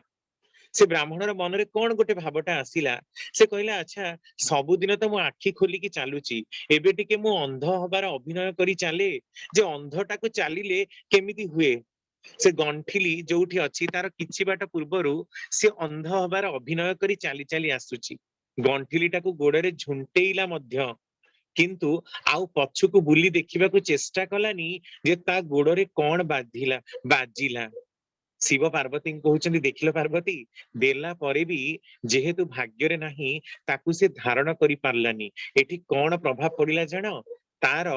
ସେ ବ୍ରାହ୍ମଣର ମନରେ କଣ ଗୋଟେ ଭାବଟା ଆସିଲା, ସେ କହିଲା, ଆଚ୍ଛା, ସବୁଦିନ ତ ମୁଁ ଆଖି ଖୋଲିକି ଚାଲୁଛି, ଏବେ ଟିକେ ମୁଁ ଅନ୍ଧ ହବାର ଅଭିନୟ କରି ଚାଲେ, ଯେ ଅନ୍ଧଟାକୁ ଚାଲିଲେ କେମିତି ହୁଏ। ସେ ଗଣ୍ଠିଲି ଯୋଉଠି ଅଛି, ତାର କିଛି ବାଟ ପୂର୍ବରୁ ସେ ଅନ୍ଧ ହବାର ଅଭିନୟ କରି ଚାଲି ଚାଲି ଆସୁଛି। ଗଣ୍ଠିଲିଟାକୁ ଗୋଡରେ ଝୁଣ୍ଟେଇଲା ମଧ୍ୟ, କିନ୍ତୁ ଆଉ ପଛକୁ ବୁଲି ଦେଖିବାକୁ ଚେଷ୍ଟା କଲାନି ଯେ ତା ଗୋଡରେ କଣ ବାଜିଲା। ଶିବ ପାର୍ବତୀଙ୍କୁ କହୁଛନ୍ତି, ଦେଖିଲ ପାର୍ବତୀ, ଦେଲା ପରେ ବି ଯେହେତୁ ଭାଗ୍ୟରେ ନାହିଁ, ତାକୁ ସେ ଧାରଣ କରି ପାରିଲାନି। ଏଠି କଣ ପ୍ରଭାବ ପଡିଲା ଜାଣ? तार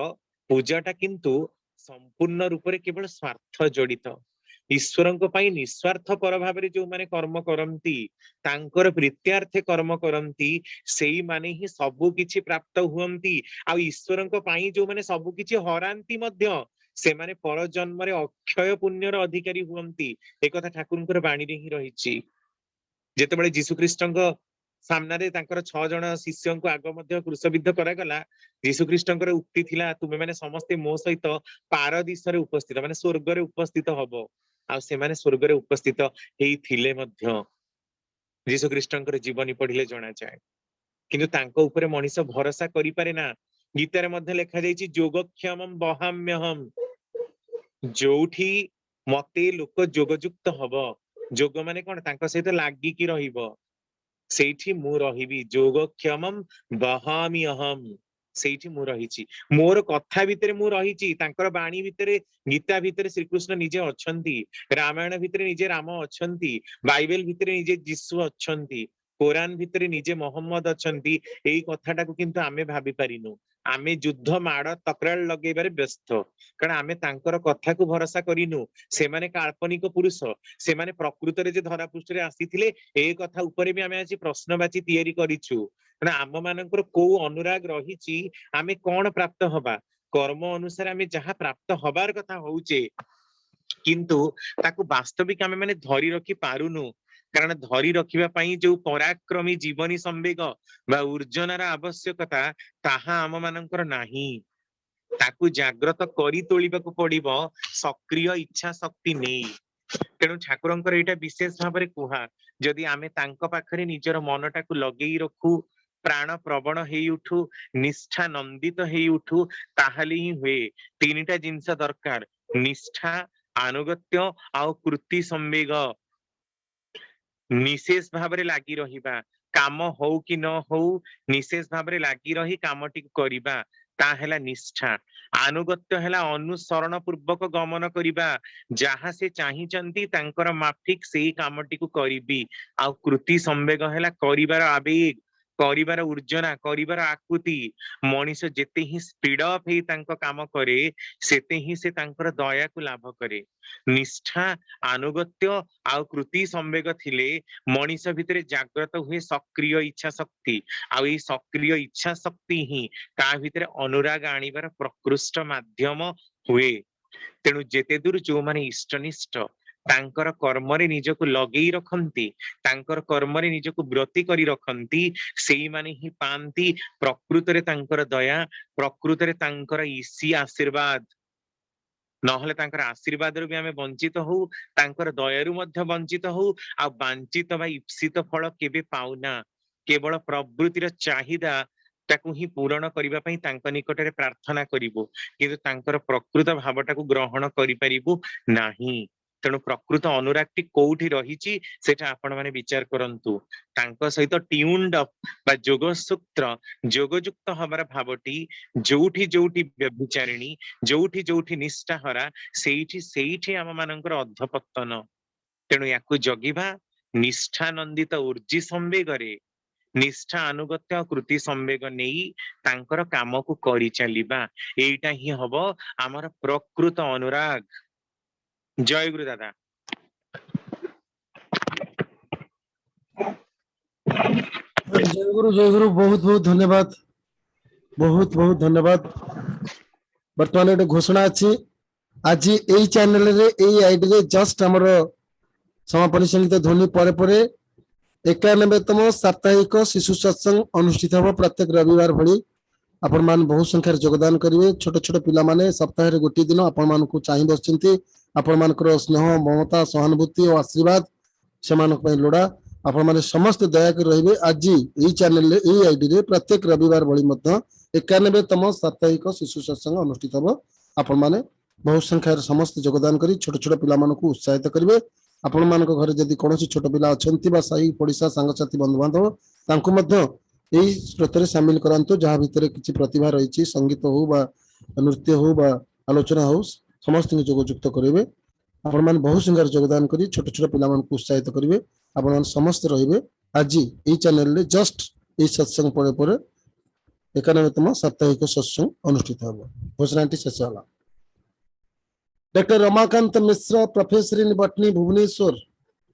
पूजाटा किंतु संपूर्ण रूप रे केवल स्वार्थ जड़ित ईश्वरଙ୍କ ପାଇଁ ନିସ୍ୱାର୍ଥପର ଭାବରେ ଯୋଉମାନେ କର୍ମ କରନ୍ତି ତାଙ୍କର ପ୍ରୀତ୍ୟାର୍ଥେ କର୍ମ କରନ୍ତି ସେଇମାନେ ହିଁ ସବୁ କିଛି ପ୍ରାପ୍ତ ହୁଅନ୍ତି ଆଉ ଈଶ୍ବରଙ୍କ ପାଇଁ ଯୋଉମାନେ ସବୁ କିଛି ହରାନ୍ତି ମଧ୍ୟ ସେମାନେ ପର ଜନ୍ମରେ ଅକ୍ଷୟ ପୁଣ୍ୟର ଅଧିକାରୀ ହୁଅନ୍ତି ଏ କଥା ଠାକୁରଙ୍କର ବାଣୀରେ ହିଁ ରହିଛି ଯେତେବେଳେ ଯୀଶୁଖ୍ରୀଷ୍ଟଙ୍କ ସାମ୍ନାରେ ତାଙ୍କର 6 ଜଣ ଶିଷ୍ୟଙ୍କୁ ଆଗ ମଧ୍ୟ କ୍ରୁଶବିଦ୍ଧ କରାଗଲା ଯୀଶୁଖ୍ରୀଷ୍ଟଙ୍କର ଉକ୍ତି ଥିଲା ତୁମେ ମାନେ ସମସ୍ତେ ମୋ ସହିତ ପାରଦିଶରେ ଉପସ୍ଥିତ ମାନେ ସ୍ୱର୍ଗରେ ଉପସ୍ଥିତ ହବ ଆଉ ସେମାନେ ସ୍ୱର୍ଗରେ ଉପସ୍ଥିତ ହେଇଥିଲେ ମଧ୍ୟ ଯୀଶୁଖ୍ରୀଷ୍ଟଙ୍କର ଜୀବନୀ ପଢିଲେ ଜଣାଯାଏ କିନ୍ତୁ ତାଙ୍କ ଉପରେ ମଣିଷ ଭରସା କରିପାରେ ନା ଗୀତାରେ ମଧ୍ୟ ଲେଖା ଯାଇଛି ଯୋଗକ୍ଷମଂ ବହାମ୍ୟହମ୍ ଯୋଉଠି ମତେ ଲୋକ ଯୋଗଯୁକ୍ତ ହବ ଯୋଗ ମାନେ କଣ ତାଙ୍କ ସହିତ ଲାଗିକି ରହିବ ସେଇଠି ମୁଁ ରହିବି ଯୋଗକ୍ଷମଂ ବହାମି ଅହମ୍ ସେଇଠି ମୁଁ ରହିଛି ମୋର କଥା ଭିତରେ ମୁଁ ରହିଛି ତାଙ୍କର ବାଣୀ ଭିତରେ ଗୀତା ଭିତରେ ଶ୍ରୀକୃଷ୍ଣ ନିଜେ ଅଛନ୍ତି ରାମାୟଣ ଭିତରେ ନିଜେ ରାମ ଅଛନ୍ତି ବାଇବେଲ ଭିତରେ ନିଜେ ଯୀଶୁ ଅଛନ୍ତି କୋରାନ ଭିତରେ ନିଜେ ମହମ୍ମଦ ଅଛନ୍ତି ଏଇ କଥାଟାକୁ କିନ୍ତୁ ଆମେ ଭାବି ପାରିନୁ ଆମେ ଯୁଦ୍ଧ ମାଡ ତକ୍ରାର ଲଗେଇବାରେ ବ୍ୟସ୍ତ କାରଣ ଆମେ ତାଙ୍କର କଥାକୁ ଭରସା କରିନୁ ସେମାନେ କାଳ୍ପନିକ ପୁରୁଷ ସେମାନେ ପ୍ରକୃତରେ ଯେ ଧରା ପୃଷ୍ଠରେ ଆସିଥିଲେ ଏ କଥା ଉପରେ ବି ଆମେ ଆଜି ପ୍ରଶ୍ନବାଚୀ ତିଆରି କରିଛୁ କାରଣ ଆମ ମାନଙ୍କର କୋଉ ଅନୁରାଗ ରହିଛି ଆମେ କଣ ପ୍ରାପ୍ତ ହବା କର୍ମ ଅନୁସାରେ ଆମେ ଯାହା ପ୍ରାପ୍ତ ହବାର କଥା ହଉଛେ କିନ୍ତୁ ତାକୁ ବାସ୍ତବିକ ଆମେ ମାନେ ଧରି ରଖି ପାରୁନୁ କାରଣ ଧରି ରଖିବା ପାଇଁ ଯୋଉ ପରାକ୍ରମୀ ଜୀବନୀ ସମ୍ବେଗ ବା ଉର୍ଜନାର ଆବଶ୍ୟକତା ତାହା ଆମ ମାନଙ୍କର ନାହିଁ ତାକୁ ଜାଗ୍ରତ କରି ତୋଳିବାକୁ ପଡିବ ସକ୍ରିୟ ଇଚ୍ଛା ଶକ୍ତି ନେଇ ତେଣୁ ଠାକୁରଙ୍କର ଏଇଟା ବିଶେଷ ଭାବରେ କୁହା ଯଦି ଆମେ ତାଙ୍କ ପାଖରେ ନିଜର ମନଟାକୁ ଲଗେଇ ରଖୁ ପ୍ରାଣ ପ୍ରବଣ ହେଇ ଉଠୁ ନିଷ୍ଠା ନନ୍ଦିତ ହେଇ ଉଠୁ ତାହେଲେ ହିଁ ହୁଏ ତିନିଟା ଜିନିଷ ଦରକାର ନିଷ୍ଠା ଆନୁଗତ୍ୟ ଆଉ କୃତି ସମ୍ବେଗ ନିଶେଷ ଭାବରେ ଲାଗି ରହିବା କାମ ହଉ କି ନ ହଉ ନିଶେଷ ଭାବରେ ଲାଗି ରହି କାମଟିକୁ କରିବା ତା ହେଲା ନିଷ୍ଠା ଆନୁଗତ୍ୟ ହେଲା ଅନୁସରଣ ପୂର୍ବକ ଗମନ କରିବା ଯାହା ସେ ଚାହିଁଛନ୍ତି ତାଙ୍କର ମାଫିକ ସେଇ କାମଟିକୁ କରିବି ଆଉ କୃତି ସମ୍ବେଗ ହେଲା କରିବାର ଆବେଗ କରିବାର ଉର୍ଜନା କରିବାର ଆକୁତି ମଣିଷ ଯେତେ ହିଁ ସ୍ପିଡ ଅପ୍ ହେଇ ତାଙ୍କ କାମ କରେ ସେତେ ହିଁ ସେ ତାଙ୍କର ଦୟାକୁ ଲାଭ କରେ ନିଷ୍ଠା ଆନୁଗତ୍ୟ ଆଉ କୃତି ସମ୍ବେଗ ଥିଲେ ମଣିଷ ଭିତରେ ଜାଗ୍ରତ ହୁଏ ସକ୍ରିୟ ଇଚ୍ଛା ଶକ୍ତି ଆଉ ଏଇ ସକ୍ରିୟ ଇଚ୍ଛା ଶକ୍ତି ହିଁ ତା ଭିତରେ ଅନୁରାଗ ଆଣିବାର ପ୍ରକୃଷ୍ଟ ମାଧ୍ୟମ ହୁଏ ତେଣୁ ଯେତେ ଦୂର ଯୋଉମାନେ ଇଷ୍ଟନିଷ୍ଠ ତାଙ୍କର କର୍ମରେ ନିଜକୁ ଲଗେଇ ରଖନ୍ତି ତାଙ୍କର କର୍ମରେ ନିଜକୁ ବ୍ରତୀ କରି ରଖନ୍ତି ସେଇମାନେ ହିଁ ପାଆନ୍ତି ପ୍ରକୃତରେ ତାଙ୍କର ଦୟା ପ୍ରକୃତରେ ତାଙ୍କର ଈଶୀ ଆଶୀର୍ବାଦ ନହେଲେ ତାଙ୍କର ଆଶୀର୍ବାଦରୁ ବି ଆମେ ବଞ୍ଚିତ ହଉ ତାଙ୍କର ଦୟାରୁ ମଧ୍ୟ ବଞ୍ଚିତ ହଉ ଆଉ ବାଞ୍ଚିତ ବା ଇପ୍ସିତ ଫଳ କେବେ ପାଉନା କେବଳ ପ୍ରବୃତ୍ତିର ଚାହିଦା ତାକୁ ହିଁ ପୂରଣ କରିବା ପାଇଁ ତାଙ୍କ ନିକଟରେ ପ୍ରାର୍ଥନା କରିବୁ କିନ୍ତୁ ତାଙ୍କର ପ୍ରକୃତ ଭାବଟାକୁ ଗ୍ରହଣ କରିପାରିବୁ ନାହିଁ ତେଣୁ ପ୍ରକୃତ ଅନୁରାଗଟି କୋଉଠି ରହିଛି ସେଟା ଆପଣ ମାନେ ବିଚାର କରନ୍ତୁ ତାଙ୍କ ସହିତ ଟ୍ୟୁନ୍ଡ ଅପ୍ ବା ଯୋଗସୂତ୍ର ଯୋଗଯୁକ୍ତ ହବାର ଭାବଟି ଯୋଉଠି ଯୋଉଠି ବ୍ୟଭିଚାରିଣୀ ଯୋଉଠି ଯୋଉଠି ନିଷ୍ଠାହରା ସେଇଠି ସେଇଠି ଆମ ମାନଙ୍କର ଅଧପତନ ତେଣୁ ୟାକୁ ଜଗିବା ନିଷ୍ଠାନନ୍ଦିତ ଉର୍ଜି ସମ୍ବେଗରେ ନିଷ୍ଠା ଆନୁଗତ୍ୟ କୃତି ସମ୍ବେଗ ନେଇ ତାଙ୍କର କାମକୁ କରି ଚାଲିବା ଏଇଟା ହିଁ ହବ ଆମର ପ୍ରକୃତ ଅନୁରାଗ ଜୟ ଗୁରୁ ଦାଦା ଜୟ ଗୁରୁ ବହୁତ ବହୁତ ଧନ୍ୟବାଦ ବହୁତ ବହୁତ ଧନ୍ୟବାଦ ବର୍ତ୍ତମାନ ଗୋଟେ ଘୋଷଣା ଅଛି ଆଜି ଏଇ ଚ୍ୟାନେଲରେ ଏଇ ଆଇଡିରେ ଜଷ୍ଟ ଆମର ସମାପନୀ ସଙ୍ଗୀତ ଧ୍ୱନି ପରେ ପରେ 91ତମ ସାପ୍ତାହିକ ଶିଶୁ ସତ୍ସଙ୍ଗ ଅନୁଷ୍ଠିତ ହେବ ପ୍ରତ୍ୟେକ ରବିବାର ଭଳି ଆପଣମାନେ ବହୁ ସଂଖ୍ୟାରେ ଯୋଗଦାନ କରିବେ ଛୋଟ ଛୋଟ ପିଲାମାନେ ସପ୍ତାହରେ ଗୋଟିଏ ଦିନ ଆପଣମାନଙ୍କୁ ଚାହିଁ ବସିଛନ୍ତି ଆପଣମାନଙ୍କର ସ୍ନେହ ମମତା ସହାନୁଭୂତି ଓ ଆଶୀର୍ବାଦ ସେମାନଙ୍କ ପାଇଁ ଲୋଡ଼ା ଆପଣମାନେ ସମସ୍ତେ ଦୟାକରି ରହିବେ ଆଜି ଏଇ ଚ୍ୟାନେଲରେ ଏଇ ଆଇଡିରେ ପ୍ରତ୍ୟେକ ରବିବାର ଭଳି ମଧ୍ୟ 91ତମ ସାପ୍ତାହିକ ଶିଶୁ ସତ୍ସଙ୍ଗ ଅନୁଷ୍ଠିତ ହେବ ଆପଣମାନେ ବହୁ ସଂଖ୍ୟାରେ ସମସ୍ତେ ଯୋଗଦାନ କରି ଛୋଟ ଛୋଟ ପିଲାମାନଙ୍କୁ ଉତ୍ସାହିତ କରିବେ ଆପଣମାନଙ୍କ ଘରେ ଯଦି କୌଣସି ଛୋଟ ପିଲା ଅଛନ୍ତି ବା ସାହି ପଡ଼ିଶା ସାଙ୍ଗସାଥୀ ବନ୍ଧୁବାନ୍ଧବ ତାଙ୍କୁ ମଧ୍ୟ ଏଇ ସ୍ରୋତରେ ସାମିଲ କରାନ୍ତୁ ଯାହା ଭିତରେ କିଛି ପ୍ରତିଭା ରହିଛି ସଙ୍ଗୀତ ହଉ ବା ନୃତ୍ୟ ହଉ ବା ଆଲୋଚନା ହଉ ସମସ୍ତଙ୍କୁ ଯୋଗଯୁକ୍ତ କରିବେ ଆପଣମାନେ ବହୁ ସଂଖ୍ୟାରେ ଯୋଗଦାନ କରି ଛୋଟ ଛୋଟ ପିଲାମାନଙ୍କୁ ଉତ୍ସାହିତ କରିବେ ଆପଣମାନେ ସମସ୍ତେ ରହିବେ ଆଜି ଏଇ ଚ୍ୟାନେଲରେ ଜଷ୍ଟ ଏଇ ସତ୍ସଙ୍ଗ ପରେ ପରେ 91ତମ ସାପ୍ତାହିକ ସତ୍ସଙ୍ଗ ଅନୁଷ୍ଠିତ ହେବ। ଘୋଷଣାଟି ଶେଷ ହେଲା। Doctor Ramakant Mishra, professor in botany, Bhubaneswar,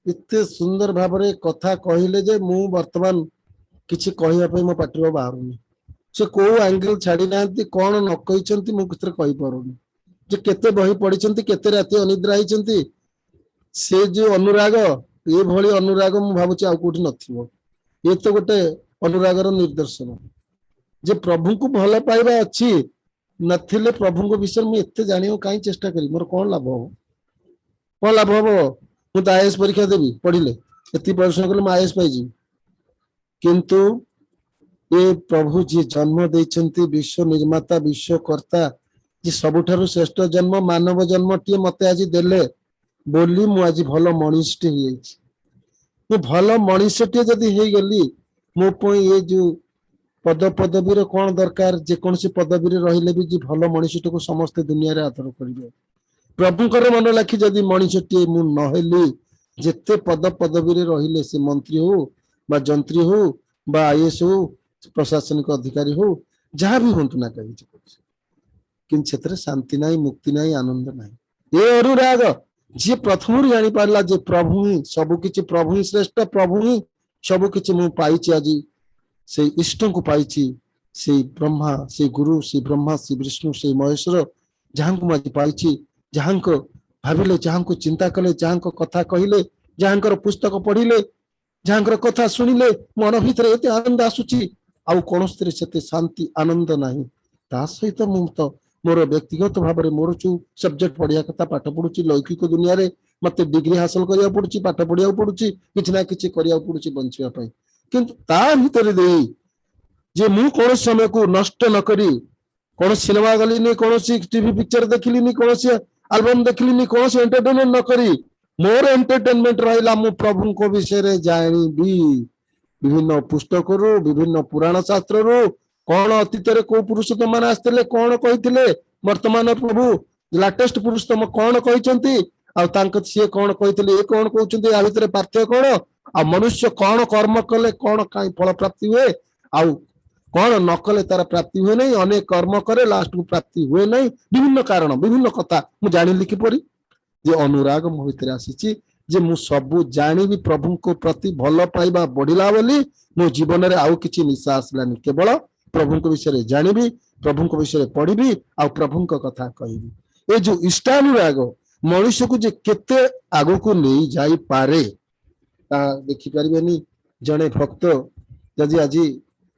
ଏତେ ସୁନ୍ଦର ଭାବରେ କଥା କହିଲେ ଯେ ମୁଁ ବର୍ତ୍ତମାନ କିଛି କହିବା ପାଇଁ ମୋ ପାଟିରୁ ବାହାରୁନି। ସେ କୋଉ ଆଙ୍ଗେଲ ଛାଡି ନାହାନ୍ତି, କଣ ନ କହିଛନ୍ତି ମୁଁ କିଛି କହିପାରୁନି। ଯେ କେତେ ବହି ପଢିଛନ୍ତି, କେତେ ରାତି ଅନିଦ୍ରା ହେଇଛନ୍ତି, ସେ ଯୋଉ ଅନୁରାଗ, ଏଭଳି ଅନୁରାଗ ମୁଁ ଭାବୁଛି ଆଉ କୋଉଠି ନଥିବ। ଏ ତ ଗୋଟେ ଅନୁରାଗର ନିର୍ଦର୍ଶନ ଯେ ପ୍ରଭୁଙ୍କୁ ଭଲ ପାଇବା ଅଛି। ନଥିଲେ ପ୍ରଭୁଙ୍କ ବିଷୟରେ ମୁଁ ଏତେ ଜାଣିବାକୁ କାହିଁ ଚେଷ୍ଟା କରିବି, ମୋର କଣ ଲାଭ ହବ? କଣ ଲାଭ ହବ? ମୁଁ ତ ଆଇଏଏସ୍ ପରୀକ୍ଷା ଦେବି, ପଢିଲେ ଏତିକି ପରିଶ୍ରମ କଲେ ମୁଁ ଆଇଏଏସ୍ ପାଇଯିବି। କିନ୍ତୁ ଏ ପ୍ରଭୁ ଯିଏ ଜନ୍ମ ଦେଇଛନ୍ତି, ବିଶ୍ୱ ନିର୍ମାତା, ବିଶ୍ୱକର୍ତ୍ତା, ଯେ ସବୁଠାରୁ ଶ୍ରେଷ୍ଠ ଜନ୍ମ, ମାନବ ଜନ୍ମଟିଏ ମତେ ଆଜି ଦେଲେ ବୋଲି ମୁଁ ଆଜି ଭଲ ମଣିଷଟେ ହେଇଯାଇଛି। ମୁଁ ଭଲ ମଣିଷଟିଏ ଯଦି ହେଇଗଲି, ମୋ ପାଇଁ ଏ ଯୋଉ ପଦ ପଦବୀର କଣ ଦରକାର? ଯେକୌଣସି ପଦବୀରେ ରହିଲେ ବି ଯେ ଭଲ ମଣିଷଟିକୁ ସମସ୍ତେ ଦୁନିଆରେ ଆଦର କରିବେ। ପ୍ରଭୁଙ୍କର ମନ ଲାଖି ଯଦି ମଣିଷଟିଏ ମୁଁ ନହେଲି, ଯେତେ ପଦ ପଦବୀରେ ରହିଲେ, ସେ ମନ୍ତ୍ରୀ ହଉ ବା ଯନ୍ତ୍ରୀ ହଉ ବା ଆଇଏଏସ୍ ହଉ, ପ୍ରଶାସନିକ ଅଧିକାରୀ ହଉ, ଯାହା ବି ହୁଅନ୍ତୁ ନା କାହିଁକି, କିନ୍ତୁ ସେଥିରେ ଶାନ୍ତି ନାହିଁ, ମୁକ୍ତି ନାହିଁ, ଆନନ୍ଦ ନାହିଁ। ଏ ଅନୁରାଗ ଯିଏ ପ୍ରଥମରୁ ଜାଣିପାରିଲା ଯେ ପ୍ରଭୁ ହିଁ ସବୁକିଛି, ପ୍ରଭୁ ହିଁ ଶ୍ରେଷ୍ଠ, ପ୍ରଭୁ ହିଁ ସବୁକିଛି ମୁଁ ପାଇଛି ଆଜି, ସେଇ ଇଷ୍ଟଙ୍କୁ ପାଇଛି, ସେଇ ବ୍ରହ୍ମା, ସେଇ ଗୁରୁ, ସେଇ ବ୍ରହ୍ମା, ସେଇ ବିଷ୍ଣୁ, ସେଇ ମହେଶ୍ୱର, ଯାହାଙ୍କୁ ମୁଁ ଆଜି ପାଇଛି, ଯାହାଙ୍କ ଭାବିଲେ, ଯାହାଙ୍କୁ ଚିନ୍ତା କଲେ, ଯାହାଙ୍କ କଥା କହିଲେ, ଯାହାଙ୍କର ପୁସ୍ତକ ପଢିଲେ, ଯାହାଙ୍କର କଥା ଶୁଣିଲେ ମନ ଭିତରେ ଏତେ ଆନନ୍ଦ ଆସୁଛି, ଆଉ କୌଣସିରେ ସେତେ ଶାନ୍ତି ଆନନ୍ଦ ନାହିଁ। ତା ସହିତ ମୁଁ ତ ମୋର ବ୍ୟକ୍ତିଗତ ଭାବରେ ମୋର ଯୋଉ ସବଜେକ୍ଟ ପଢିବା କଥା ପାଠ ପଢୁଛି, ଲୌକିକ ଦୁନିଆରେ ମତେ ଡିଗ୍ରୀ ହାସଲ କରିବାକୁ ପଡୁଛି, ପାଠ ପଢିବାକୁ ପଡୁଛି, କିଛି ନା କିଛି କରିବାକୁ ପଡୁଛି ବଞ୍ଚିବା ପାଇଁ। କିନ୍ତୁ ତା ଭିତରେ ଦେଇ ଯେ ମୁଁ କୌଣସି ସମୟକୁ ନଷ୍ଟ ନ କରି, କୌଣସି ସିନେମା ଗଲିନି, କୌଣସି ଟିଭି ପିକ୍ଚର ଦେଖିଲିନି, କୌଣସି ଆଲବମ ଦେଖିଲିନି, କୌଣସି ଏଣ୍ଟରଟେନମେଣ୍ଟ ନ କରି ମୋର ଏଣ୍ଟରଟେନମେଣ୍ଟ ରହିଲା ମୁଁ ପ୍ରଭୁଙ୍କ ବିଷୟରେ ଜାଣିବି। ବିଭିନ୍ନ ପୁସ୍ତକରୁ, ବିଭିନ୍ନ ପୁରାଣ ଶାସ୍ତ୍ରରୁ, କଣ ଅତୀତରେ କୋଉ ପୁରୁଷୋତ୍ତମ ମାନେ ଆସିଥିଲେ, କଣ କହିଥିଲେ, ବର୍ତ୍ତମାନ ପ୍ରଭୁ ଲାଟେଷ୍ଟ ପୁରୁଷୋତ୍ତମ କଣ କହିଛନ୍ତି, ଆଉ ତାଙ୍କ ସିଏ କଣ କହିଥିଲେ, ଏ କଣ କହୁଛନ୍ତି, ଆ ଭିତରେ ପାର୍ଥକ୍ୟ କଣ, ଆଉ ମନୁଷ୍ୟ କଣ କର୍ମ କଲେ କଣ କାହିଁ ଫଳ ପ୍ରାପ୍ତି ହୁଏ, ଆଉ କଣ ନ କଲେ ତାର ପ୍ରାପ୍ତି ହୁଏ ନାହିଁ, ଅନେକ କର୍ମ କରେ ଲାଷ୍ଟକୁ ପ୍ରାପ୍ତି ହୁଏ ନାହିଁ, ବିଭିନ୍ନ କାରଣ, ବିଭିନ୍ନ କଥା ମୁଁ ଜାଣିଲି କିପରି? ଯେ ଅନୁରାଗ ମୋ ଭିତରେ ଆସିଛି, ଯେ ମୁଁ ସବୁ ଜାଣିବି, ପ୍ରଭୁଙ୍କ ପ୍ରତି ଭଲ ପାଇବା ବଢିଲା ବୋଲି ମୋ ଜୀବନରେ ଆଉ କିଛି ନିଶା ଆସିଲାନି, କେବଳ ପ୍ରଭୁଙ୍କ ବିଷୟରେ ଜାଣିବି, ପ୍ରଭୁଙ୍କ ବିଷୟରେ ପଢିବି, ଆଉ ପ୍ରଭୁଙ୍କ କଥା କହିବି। ଏ ଯୋଉ ଇଷ୍ଟାନୁରାଗ ମଣିଷକୁ ଯେ କେତେ ଆଗକୁ ନେଇ ଯାଇପାରେ ତାହା ଦେଖିପାରିବେନି। ଜଣେ ଭକ୍ତ ଯଦି ଆଜି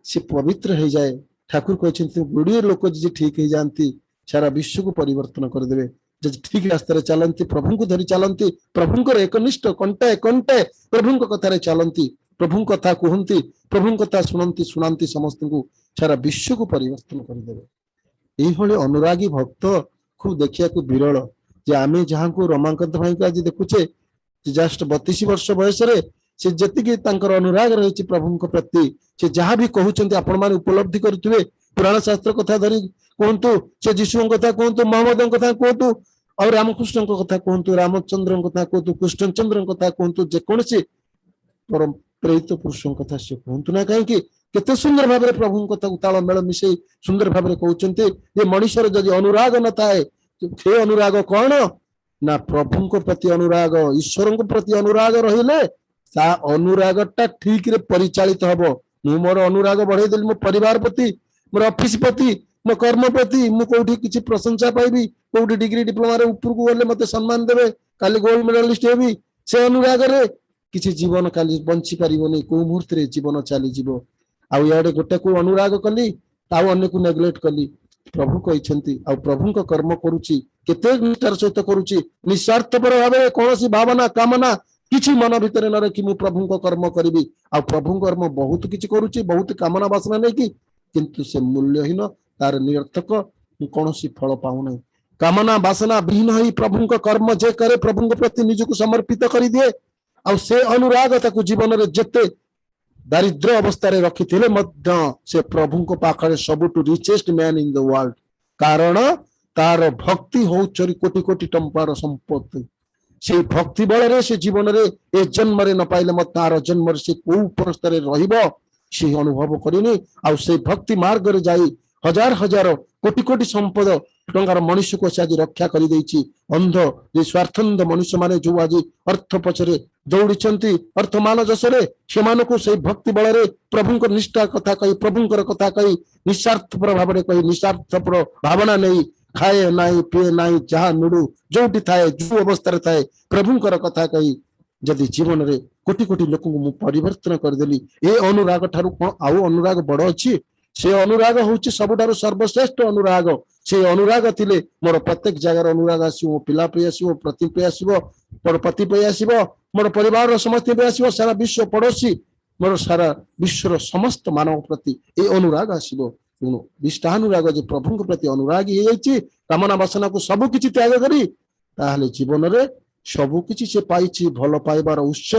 ସେ ପବିତ୍ର ହେଇଯାଏ, ଠାକୁର କହିଛନ୍ତି ଗୁଡ଼ିଏ ଲୋକ ଯଦି ଠିକ ହେଇଯାଆନ୍ତି, ସାରା ବିଶ୍ୱକୁ ପରିବର୍ତ୍ତନ କରିଦେବେ। ଯଦି ଠିକ ରାସ୍ତାରେ ଚାଲନ୍ତି, ପ୍ରଭୁଙ୍କୁ ଧରି ଚାଲନ୍ତି, ପ୍ରଭୁଙ୍କର ଏକନିଷ୍ଠ କଣ୍ଟାଏ କଣ୍ଟାଏ ପ୍ରଭୁଙ୍କ କଥାରେ ଚାଲନ୍ତି, ପ୍ରଭୁଙ୍କ କଥା କୁହନ୍ତି, ପ୍ରଭୁଙ୍କ କଥା ଶୁଣନ୍ତି, ଶୁଣାନ୍ତି ସମସ୍ତଙ୍କୁ, ସାରା ବିଶ୍ୱକୁ ପରିବର୍ତ୍ତନ କରିଦେବେ। ଏଇଭଳି ଅନୁରାଗୀ ଭକ୍ତକୁ ଦେଖିବାକୁ ବିରଳ। ଯେ ଆମେ ଯାହାକୁ ରମାକାନ୍ତ ଭାଇଙ୍କୁ ଆଜି ଦେଖୁଛେ, ଜଷ୍ଟ 32 ବର୍ଷ ବୟସରେ ସେ ଯେତିକି ତାଙ୍କର ଅନୁରାଗ ରହିଛି ପ୍ରଭୁଙ୍କ ପ୍ରତି, ସେ ଯାହା ବି କହୁଛନ୍ତି ଆପଣ ମାନେ ଉପଲବ୍ଧି କରୁଥିବେ। ପୁରାଣ ଶାସ୍ତ୍ର କଥା ଧରି କୁହନ୍ତୁ, ସେ ଯୀଶୁଙ୍କ କଥା କୁହନ୍ତୁ, ମହମ୍ମଦଙ୍କ କଥା କୁହନ୍ତୁ, ଆଉ ରାମକୃଷ୍ଣଙ୍କ କଥା କୁହନ୍ତୁ, ରାମଚନ୍ଦ୍ରଙ୍କ କଥା କୁହନ୍ତୁ, କୃଷ୍ଣଚନ୍ଦ୍ରଙ୍କ କଥା କୁହନ୍ତୁ, ଯେକୌଣସି ପରମ ପ୍ରେରିତ ପୁରୁଷଙ୍କ କଥା ସେ କୁହନ୍ତୁ ନା କାହିଁକି, କେତେ ସୁନ୍ଦର ଭାବରେ ପ୍ରଭୁଙ୍କ କଥାକୁ ତାଳ ମେଳ ମିଶେଇ ସୁନ୍ଦର ଭାବରେ କହୁଛନ୍ତି ଯେ ମଣିଷର ଯଦି ଅନୁରାଗ ନଥାଏ, ସେ ଅନୁରାଗ କଣ ନା ପ୍ରଭୁଙ୍କ ପ୍ରତି ଅନୁରାଗ, ଈଶ୍ୱରଙ୍କ ପ୍ରତି ଅନୁରାଗ ରହିଲେ ତା ଅନୁରାଗଟା ଠିକରେ ପରିଚାଳିତ ହବ। ମୁଁ ମୋର ଅନୁରାଗ ବଢେଇଦେଲି ମୋ ପରିବାର ପ୍ରତି, ମୋର ଅଫିସ ପ୍ରତି, ମୋ କର୍ମ ପ୍ରତି, ମୁଁ କୋଉଠି କିଛି ପ୍ରଶଂସା ପାଇବି, କୋଉଠି ଡିଗ୍ରୀ ଡିପ୍ଲୋମାରେ ଉପରକୁ ଗଲେ ମତେ ସମ୍ମାନ ଦେବେ, କାଲି ଗୋଲ୍ଡ ମେଡାଲିଷ୍ଟ ହେବି, ସେ ଅନୁରାଗରେ କିଛି ଜୀବନ କାଲି ବଞ୍ଚି ପାରିବନି, କୋଉ ମୁହୂର୍ତ୍ତରେ ଜୀବନ ଚାଲିଯିବ। ଆଉ ଇଆଡେ ଗୋଟେକୁ ଅନୁରାଗ କଲି, ଆଉ ଅନ୍ୟକୁ ନେଗ୍ଲେକ୍ଟ କଲି। ପ୍ରଭୁ କହିଛନ୍ତି, ଆଉ ପ୍ରଭୁଙ୍କ କର୍ମ କରୁଛି, କେତେ ନିଷ୍ଠାର ସହିତ କରୁଛି, ନିଃସ୍ୱାର୍ଥପର ଭାବରେ କୌଣସି ଭାବନା କାମନା କିଛି ମନ ଭିତରେ ନ ରଖି ମୁଁ ପ୍ରଭୁଙ୍କ କର୍ମ କରିବି। ଆଉ ପ୍ରଭୁଙ୍କ କର୍ମ ବହୁତ କିଛି କରୁଛି, ବହୁତ କାମନା ବାସନା ନେଇକି, କିନ୍ତୁ ସେ ମୂଲ୍ୟହୀନ, ତାର ନିରର୍ଥକ, ମୁଁ କୌଣସି ଫଳ ପାଉନାହିଁ। କାମନା ବାସନା ବିହୀନ ହେଇ ପ୍ରଭୁଙ୍କ କର୍ମ ଯେ କରେ, ପ୍ରଭୁଙ୍କ ପ୍ରତି ନିଜକୁ ସମର୍ପିତ କରିଦିଏ, ଆଉ ସେ ଅନୁରାଗ ତାକୁ ଜୀବନରେ ଯେତେ ଦାରିଦ୍ର୍ୟ ଅବସ୍ଥାରେ ରଖିଥିଲେ ମଧ୍ୟ ସେ ପ୍ରଭୁଙ୍କ ପାଖରେ ସବୁଠୁ ରିଚେଷ୍ଟ ମ୍ୟାନ ଇନ ଦ ୱାର୍ଲଡ। କାରଣ ତାର ଭକ୍ତି ହଉଛି କୋଟି କୋଟି ଟଙ୍କାର ସମ୍ପତ୍ତି। ସେଇ ଭକ୍ତି ବଳରେ ସେ ଜୀବନରେ ଏ ଜନ୍ମରେ ନ ପାଇଲେ ମଧ୍ୟ ତାର ଜନ୍ମରେ ସେ କୋଉ ପରସ୍ତରେ ରହିବ, से अनुभव करनी आउ से भक्ति मार्ग रे जाई हजार हजार कोटी कोटी संपद टंकार मनुष्य को से आज रक्षा कर अंध जे स्वार्थंद मनुष्य माने जो आज अर्थ पछरे दौड़ी अर्थ मान जसरे से भक्ति बल रे प्रभु निष्ठा कथा कही प्रभुंकर कथा कही निस्वार्थपर भाव में कही निस्वार्थपर भावना नहीं खाए नाई पीए नाई जहाँ मिलू जो थाए जो अवस्था थाए प्रभुंकर कथा कही जदि जीवन रे कोटी कोटी लोक को परिवर्तन करदेली ए अनुराग ठारू कौन आउ अनुराग बड़ अच्छी से अनुराग होची सबुठारु सर्वश्रेष्ठ अनुराग से अनुराग थिले मोर प्रत्येक जगार अनुराग आसीबो पिला पे आसीबो प्रति पे आसीबो मोर पति पे आसीबो मोर परिवार समस्त पे आसीबो सारा विश्व पड़ोसी मोर सारा विश्वर समस्त मानव प्रति ए अनुराग आसीबो निष्ठानुराग जे प्रभु के प्रति अनुरागी हे जाइछि कामना वासना को सब किछि त्याग करी ताहले जीवन रे सब किछि से पाइछि भल पाइबार उत्स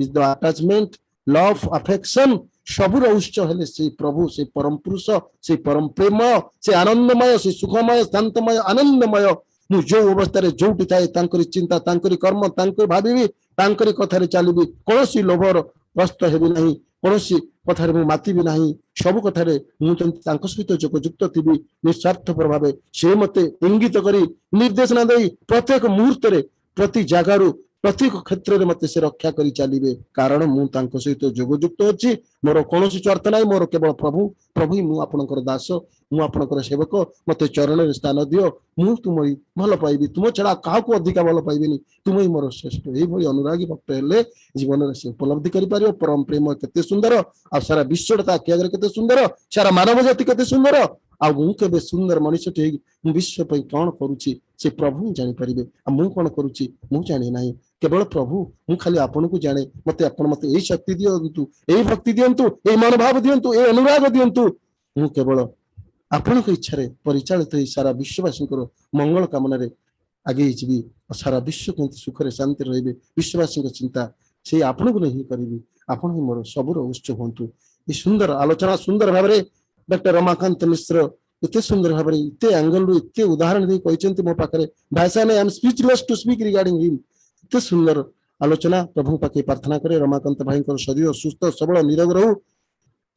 is the attachment love affection सबुर उत्स हेले से प्रभु से परम पुरुष से परम प्रेम से आनंदमय से सुखमय शांतमय आनंदमय मु जो अवस्था रे जोटी थाए तांकरी चिंता तांकरी कर्म तांकरी भाबिबी तांकरी कथारे चलिबी कोनोसी लोभर ग्रस्त हेबी नहीं कोनोसी कथारे मु मातिबी नहीं सब कथारे मु तांक सहित जोगयुक्त थिबी निस्वार्थ प्रभावे से मते इंगित करी निर्देशना देई प्रत्येक मुहूर्त रे प्रति जगारु प्रत्येक क्षेत्र में मत से रक्षा करी चलिए कारण मुझे सहित जोगयुक्त अच्छी मोर कौन स्वार्थ ना मोर केवल प्रभु प्रभु ही मुझे दास मुझे सेवक मत चरण में स्थान दियो मु तुम भल पाइबी तुम छड़ा क्या अधिका भल पाइबी तुम ही मोर श्रेष्ठ यही अनुरागी भक्त हेले जीवन में से उपलब्धि कर परम प्रेम केते सुंदर आ सारा विश्व आगे केते सुंदर सारा मानव जाति केते सुंदर आ मुझे सुंदर मनुष्य विश्व कौन करुच्ची से प्रभु जानीपर मु कौन करुच्ची मु जानी ना केवल प्रभु मु खाली आपन को जाने मत मत यही शक्ति दिंतु यही भक्ति दिंतु यही मनोभाव दिंतु यही अनुराग दिंतु मु केवल आपण इच्छा परिचालित सारा विश्ववासी मंगल कामना आगे जी सारा विश्व के सुखरे शांति रे विश्ववासी चिंता से आपण को नहीं करी आपण ही मोर सबुर उत्स हूँ ये सुंदर आलोचना सुंदर भाव में डॉक्टर रमाकांत मिश्र इतने सुंदर भाव में इतने एंगल रु इतने उदाहरण दे कहते मो पाखे भाषा नहीं I am speechless to speak regarding him इतने सुंदर आलोचना प्रभु पाखे प्रार्थना करे रमाकांत भाई शरीर सुस्थ सबल निरोग रहू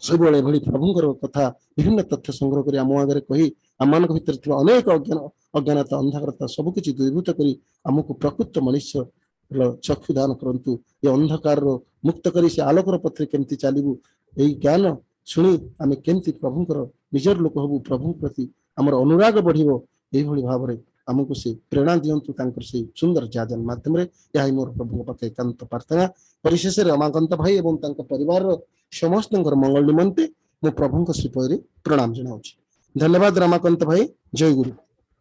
सब प्रभुंर कथा विभिन्न तथ्य संग्रह कर आम आगे कही आम भर अनेक अज्ञानता अंधकारता सबकि दूरीभूत कर आमको प्रकृत मनुष्य चक्षु दान करंतु ये अंधकार मुक्त करी से आलोकर पथरे केमती चलू यही ज्ञान शुणी आम केमती प्रभुंर निजर लोक हबू प्रभु प्रति आमर अनुराग बढ़िबो यही भाव में आमको से प्रेरणा दिंतु से सुंदर जाजन माध्यम यह मोर प्रभु पाखे एकांत प्रार्थना परिशेष रमाकांत भाई एवं परिवार समस्त मंगल निमंते मो प्रभु श्रीपद प्रणाम जनाऊँ धन्यवाद रमाकांत भाई जय गुरु।